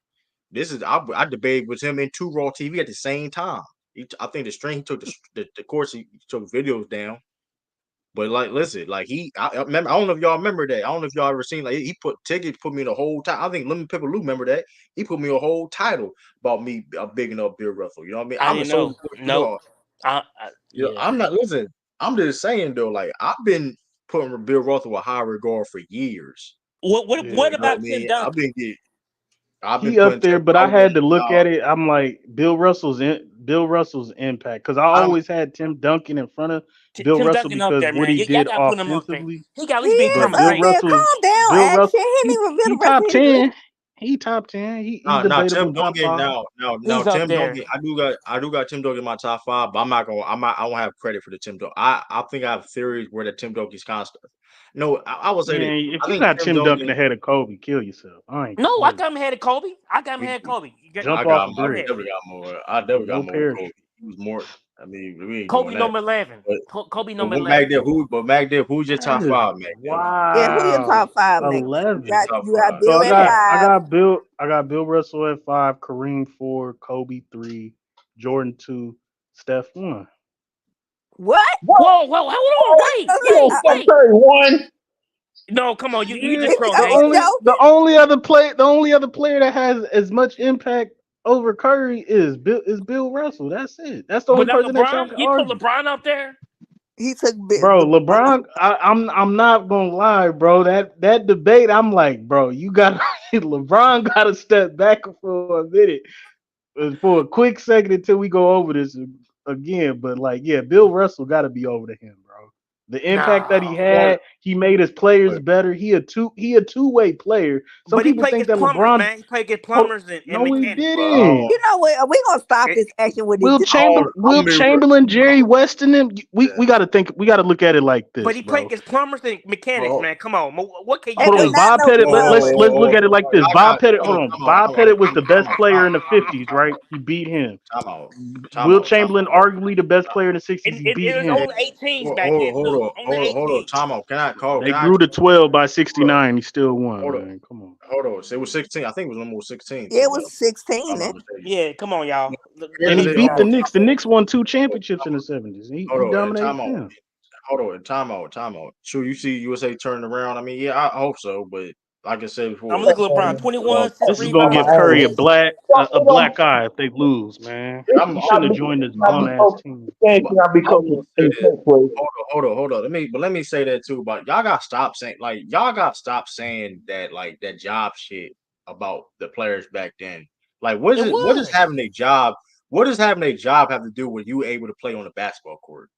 I debated with him and Two Raw TV at the same time. I think the string he took the course he took videos down. But like, listen, like I remember. I don't know if y'all remember that. I don't know if y'all ever seen like he put tickets, put me in a whole title. I think Lemon Pepper Lou remember that. He put me a whole title about me bigging up Bill Russell. You know what I mean? I I'm the didn't sole know. voice for Nope. y'all. You know, Yeah. I'm not listen. I'm just saying though, like I've been putting Bill Russell with high regard for years. Yeah, What You know what about I Tim mean? Duncan? I've been he up putting there, Tim. but I I was in had to look now. at it. I'm like Bill Russell's impact because I I'm always had Tim Duncan in front of Bill Tim Russell Duncan up because there, what man. he Y'all did gotta put him up there. offensively. He got at He least be is But Thomas Bill up ranked. there. Russell, Calm down, Bill Russell, action. He didn't even he the rest of top his list. 10. He top 10. He's Now debatable Tim top Duncan. 5. Now He's up Tim there. Duncan. I do got Tim Duncan in my top five, but I'm not gonna. I won't have credit for the Tim Duncan. I think I have theories where the Tim Duncan's constant. No, I will say this. Man, if I you think got Tim Tim Duncan Duncan. ahead of Kobe, kill yourself. I ain't gonna No, I hold got him ahead of Kobe. I got him you. ahead of Kobe. Jump off I a Go bridge. ahead. definitely got more. I definitely got Go more with perish. Kobe. He was more. I mean, we ain't doing Kobe that. number 11. But Kobe but number what Mac 11. Dip? Who's your That top is five, Mac Dip? Yeah, who your wow. top five, Mac? 11. Top You got five. So Bill at I five. got Bill Russell at 5, Kareem 4, Kobe 3, Jordan 2, Steph 1. What? What? Whoa, hold on, wait, You know, wait, Steph wait. Curry won. No, come on, you Yeah, just trolling, Are the you ain't you? only joking? the only other player that has as much impact over Curry is Bill Russell. That's it. That's the But only not person that y'all LeBron. can You put argue. LeBron up there. He took Bro, LeBron. LeBron, I'm not gonna lie, bro. That debate, I'm like, bro, you got LeBron got to step back for a minute, for a quick second until we go over this again. But like, yeah, Bill Russell got to be over to him, bro. The impact that he No. But, had, he made his players but better. He a two-way player. Some But he people played think against that plumbers, LeBron. man. He played against Hold, plumbers and no, he mechanics. I don't. didn't. You know what? We gonna stop It, this action with this. Will I'm be real. Chamberlain, Jerry West, and them. We got to think. We got to look at it like but this, he played bro. against plumbers and mechanics, But man. Come on, what can you And Hold they on, do? not Bob no Pettit. Let's plumbers. look at it like this. y'all Bob got Pettit. time Hold out, on. time out, Bob time out, Pettit was the time best out, player in the '50s, right? He beat him. time out, time Will out, time Chamberlain, out. arguably the best player in the '60s, And he it beat was him. only 8 teams Hold, back hold, then hold too. on, Only 8 They, hold on. teams. Time out. Can I call? they Can I? grew to 12 by Hold on, '69. He still won, hold on, man. Come on. hold on. So it was 16. I think it was almost 16 Yeah, too, it though. was If I'm 16. not mistaken. Yeah, come on, y'all. Here's And Let the he me thing. be beat the honest. Knicks. The Knicks won 2 championships in the '70s. Hold He on, and dominated time out. them. Hold on, and time out, time out. Sure, you see USA turning around. I mean, yeah, I hope so, but like I said I'm before, looking at LeBron. it's a long 21, 6 This process. is gonna give rebounds, 6 Curry a assists. black eye if they lose, man. Yeah, He I'm shouldn't have joined this I'm bum ass team. But Cannot be I will coaching say in this. tenth place. Hold on. Let me say that too. But y'all gotta stop saying that like that job shit about the players back then. Like, It what is was. having a job? What does having a job have to do with you able to play on the basketball court?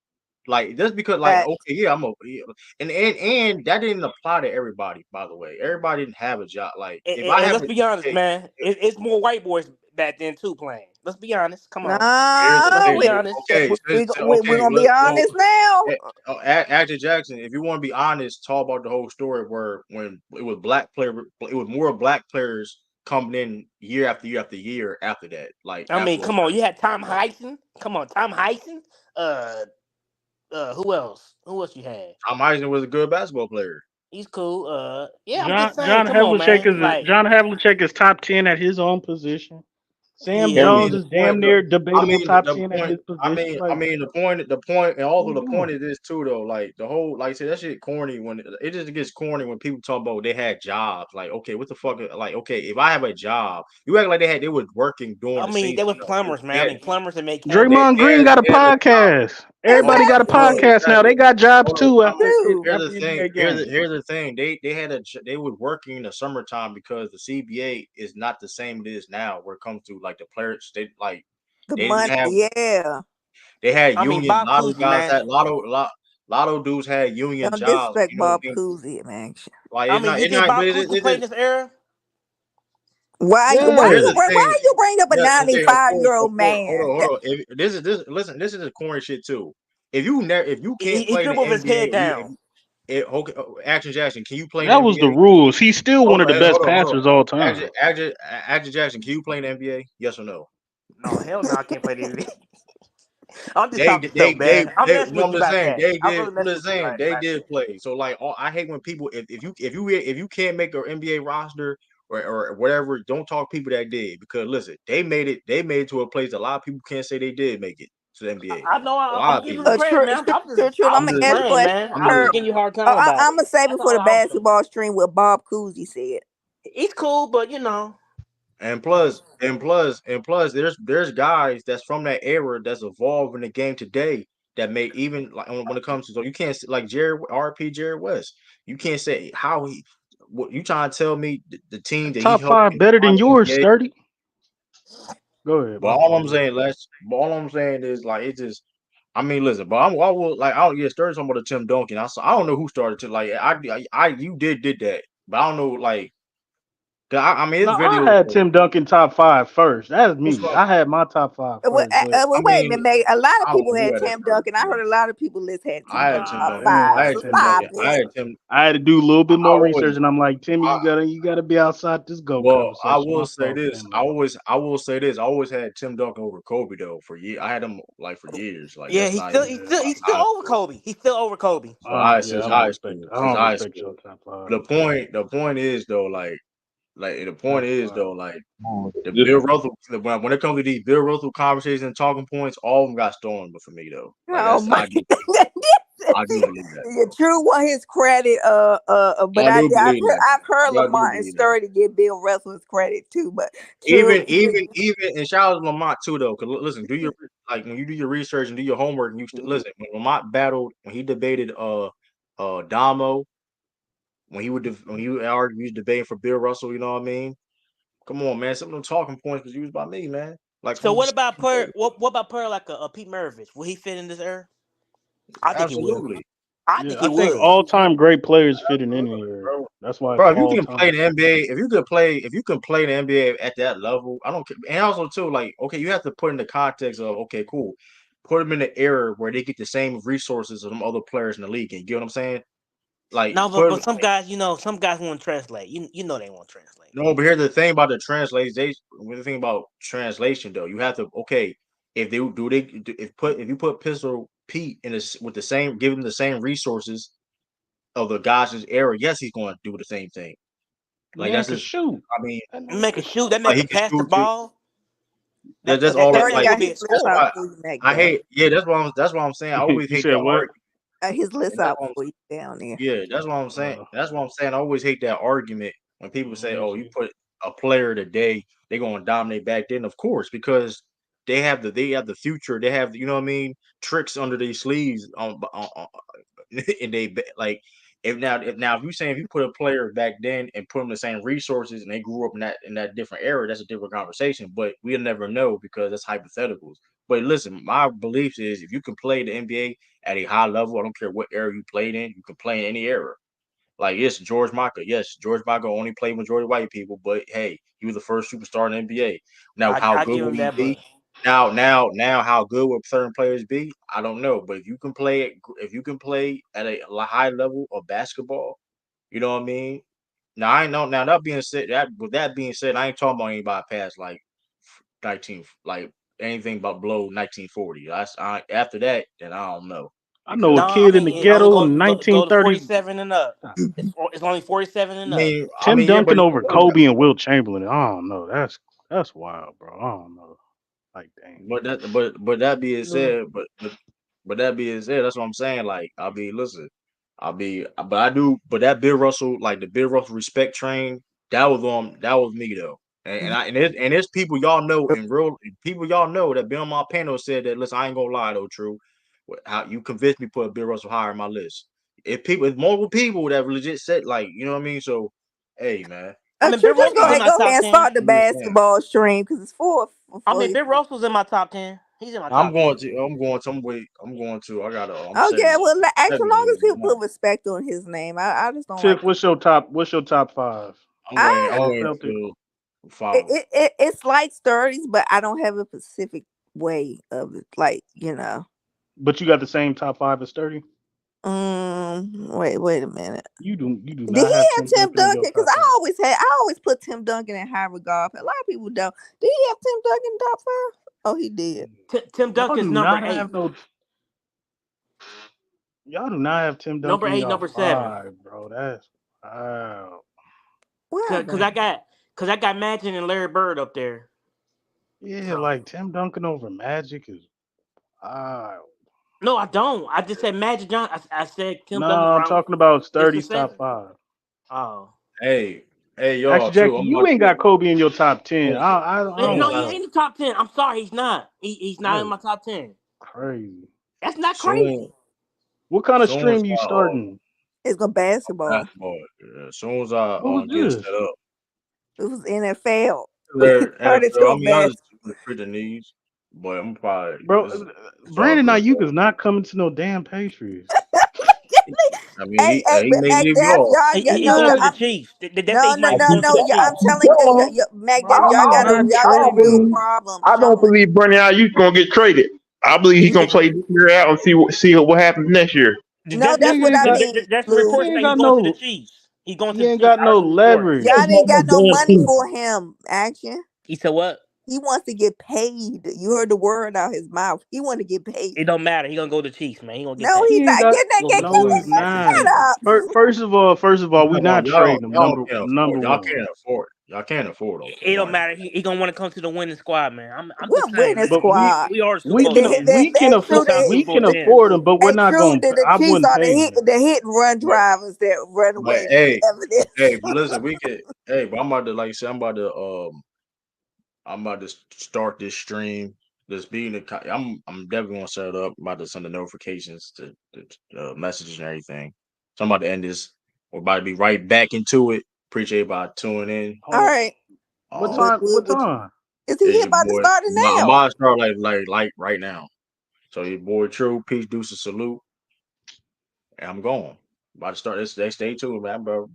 Like, just because, like, But okay, yeah, yeah. And that didn't apply to everybody. By the way, everybody didn't have a job. Like, if I And have let's a be honest, okay, man. It's more white boys back then too playing. Let's be honest. Come on. here's the Let's no, be thing. honest. Okay, we're okay, gonna be honest now. Actor Jackson, if you want to be honest, talk about the whole story where when it was more black players coming in year after year after year after that. Like I that's mean, what come on. You had Tom Heisen. Come on, Tom Heisen. Uh, who else? Who else you had? Tom Eisen was a good basketball player. He's cool. Yeah, I'm just saying. Come on, Havlicek man. Like, John Havlicek is top 10 at his own position. Sam I yeah. mean, Jones the is point, damn near I debatable mean, top the 10 at point, his position. Like, the point, and what also we the point doing? of this too, though. Like the whole, like, say that shit corny when it just gets corny when people talk about they had jobs. Like, okay, what the fuck? Like, okay, if I have a job, you act like they was working during I the mean, season. they was No, plumbers, man. I they mean, plumbers and mechanics. Draymond Green got a they had a job. podcast. Hold Everybody on, got a hold on, Exactly. podcast now. exactly. They got jobs Hold on, too time out. True. Here's after the thing. NBA games. Here's the thing. They were working in the summertime because the CBA is not the same it is now. Where it comes to like the players, The they didn't money, have yeah. they had I mean, union. Bob Cousy, man. Lotto dudes had union Don't jobs. disrespect You know what Bob I mean? Cousy, man. Like I mean, you it's think not. Bob But Cousy played this era? here's the thing. Why you bring up a Yeah, okay, 95-year-old man? hold on. Listen, this is the corny shit too. If you can't He play in the dribbled his NBA, head or down. okay, Action Jackson, can you play in the That was the NBA? rules. He's still one of the best Hold on. passers all time. Action Jackson, can you play in the NBA? Yes or no? No, hell no, I can't play the I'm just They talking stuff, man. I'm messing no, with I'm you just about saying that. they I'm did. really I'm messing just with you saying about they that. did play. So like, I hate when people if you can't make an NBA roster or whatever, don't talk people that did because listen, they made it to a place a lot of people can't say they did make it. to the NBA. I know A lot I'm of giving people. him credit, True, man. true. I'm I'm gonna just, ask a Saying, question. man. I'm I'm just, just giving you a hard time about I'm it. gonna save it That's for the all I was doing. basketball stream. What Bob Cousy said. He's cool, but you know, and plus, there's guys that's from that era that's evolving the game today that may even like when it comes to so you can't like Jerry West. You can't say how he. What you trying to tell me the team that he Top helped five better than define the yours, NBA? sturdy. Go ahead. But My all fault. I'm saying, all I'm saying is like it just. I mean, listen, but I will like I don't yeah, started talking about the Tim Duncan. I don't know who started to like I you did that, but I don't know like 'cause I mean No, it's I videos. had Tim Duncan top five first. That's What's me. wrong? I had my top five first, but I Wait a mean, minute, Meg. A lot of I don't people know who had had that Tim first. Duncan. I heard a lot of people list had Tim I had Duncan Tim top nah, Duncan. man, I five. had So Tim stop Duncan I it. had first. Tim. I had to do a little bit I more always. research, and I'm like, Timmy, I, you gotta be outside this GOAT well, I conversation. will My say fault, this. family. I will say this. I always had Tim Duncan over Kobe though for years. I had him like for years. Like yeah, that's he's not still even he's Yeah. still he's still high over school. Kobe. He's still over Kobe. So I Yeah, since I don't high respect. school. I Since don't high respect school. your top five. The point is though, the point That's is though, wild. like the Just Bill Russell when it comes to these Bill Russell conversations and talking points, all of them got stolen but for me though. Like Oh that's my! I do believe that Yeah, though. True want his credit. But I do believe that I've heard though. I do Lamar and believe that. Sturdy give Bill Russell his credit too. But True, Even and shout out to Lamont too though. Cause listen, do your like when you do your research and do your homework, and listen when Lamont battled when he debated Damo when he would argue he was debating for Bill Russell. You know what I mean? Come on, man. Some of them talking points was used by me, man. Like So from what about player like a Pete Maravich? Will he fit in this era? I think he will. absolutely. I think Yeah, he I think would. all time great players fit in any Absolutely, year. bro. That's why it's Bro, if you all can play time. the NBA, if you can play the NBA at that level, I don't care. And also too, like, okay, you have to put in the context of okay, cool. Put them in the era where they get the same resources of them other players in the league. And you get what I'm saying? Like, No, put but them. some guys, some guys want to translate. You know they want to translate. No, but here's the thing about the translation. The thing about translation, though, you have to okay. If they do they if you put Pistol Pete in this with the same, give him the same resources of the guys in his era, yes, he's going to do the same thing. Like Man that's could his. shoot. I mean, That nigga Make a could shoot. That shoot. man like he could can pass the shoot you. ball. That's all. That Sturdy man Like will got be his a list scorer. out for you, Mac I though. hate. Yeah, that's what I'm saying. I always You hate said that what? argument. His And list that's out what I'm for you down there. yeah, that's what I'm saying. That's what I'm saying. I always hate that argument when people Let say, me "Oh, you see. put a player today, they're going to dominate back then." Of course, because they have the future. They have you know what I mean tricks under these sleeves and like if you saying if you put a player back then and put them the same resources and they grew up in that different era, that's a different conversation. But we'll never know because that's hypotheticals. But listen, my belief is if you can play the NBA at a high level, I don't care what era you played in, you can play in any era. Like yes, George Michael. Yes, George Michael only played majority white people, but hey, he was the first superstar in the NBA. Now, how I good give will him he that, be? but Now, how good will certain players be? I don't know. But if you can play at a high level of basketball, you know what I mean. Now I know. Now that being said, I ain't talking about anybody past like 19, like anything but below 1940. After that, then I don't know I know a no, because I kid in the mean it only ghetto in go to 1930s. 47 and up. It's only 47 and up. I Tim mean, yeah, but Duncan over Kobe and Will Chamberlain. I don't know. That's wild, bro. I don't know. Like, dang. but that being No. said, but that being said, that's what I'm saying. Like, I be listen, but I do, but that Bill Russell, like the Bill Russell respect train, that was me though. And it's people y'all know in real people y'all know that been on my panel said that listen, I ain't gonna lie though, true. How you convinced me to put Bill Russell higher in my list. If multiple people that legit said like, you know what I mean? So hey man. I mean, True, Bill just Russell's in my go ahead top and 10. start the I'm just saying. basketball stream because it's I mean, for Bill Russell's in my top 10. He's in my I'm top going 10. to. I'm going to. I'm going to. I'm Okay, setting. well, as Setting long as it people now. put respect on his name, I just don't Tiff, like to. what's your top five? I'm I Y'all waiting felt it. to follow. it's like sturdies, but I don't have a specific way of it. Like But you got the same top five as Sturdy? wait a minute. You do Did not he have have Tim Tim Duncan in your Duncan? Because top five. I always put Tim Duncan in high regard. A lot of people don't. Did he have Tim Duncan top five? Oh, he did. Tim Y'all Duncan's do number not eight. have no y'all do not have Tim Number Duncan in 8, your number 7. five, bro. That's wow. What Cause happened? I got Magic and Larry Bird up there. Yeah, So like Tim Duncan over Magic is No, I don't. I just said Magic Johnson. I said Kim No, Dunn was I'm around talking about 6 or Sturdy's top 7. 5. Oh. Hey, y'all Actually, too. Jackie, you ain't got Kobe in your top 10. Soon I No, don't he as ain't in the top 10. I'm sorry, he's not. He's not in That's my top 10. crazy. That's not soon crazy. What kind of soon as stream you I starting? It's a basketball. basketball, as soon as I What was get this? set up. It was NFL. There, Turned NFL. into I a mean, I bas. just pretty the needs, but I'm probably Bro, it's all Brandon good Aiyuk though. is not coming to no damn Patriots. I mean, Hey, hey, he but may Mac leave Def, y'all. y'all, He, yeah, he's no, going yeah, to the Yes, Chiefs. They say no, he no, might no, go to no. the Yeah, I'm Chiefs. telling you, Mac Def, y'all he's got a not y'all got a trading big him. problem. I don't Sean, believe Brandon Aiyuk gonna get traded. I believe he's He, gonna play this year out and see what happens next year. no, that's that's that's Nigga what ain't I got think, that's the Lou. report he ain't say he got going to the no Chiefs. He going to he the ain't Chiefs. got I no heard the report. leverage. Y'all That's ain't not no got no damn money team. for him. Action. He said what? He wants to get paid. You heard the word out his mouth. He want to get paid. It don't matter. He gonna go to the Chiefs, man. He gonna get No, paid. he's He ain't not got getting that. He gonna get no, paid. he's That's his not. Shut business. up. First of all, we Come on, not trading him. y'all Number can't number afford. Y'all one. can't afford. Y'all can't afford those It don't money. matter. He gonna want to come to the winning squad, man. I'm just What saying, winning man. But we squad? We are Super we Bowl can champs. That's Two true. time Super we Bowl can champs. afford him, but we're Hey, not true. going. The I Chiefs wouldn't are pay him. the hit and run But drivers that run but away with hey, evidence. but listen, we could. Hey, but I'm about to like I said, I'm about to start this stream. This being I'm definitely gonna set it up. I'm about to send the notifications to the messages and everything. So I'm about to end this. We're about to be right back into it. Appreciate everybody tuning in. All Hold on. right. What Um, time? What time? Is he is your about to boy? start it I'm now? about to start like right now. So your boy True, peace, deuces, salute, and I'm going. About to start this. Stay tuned, man, bro.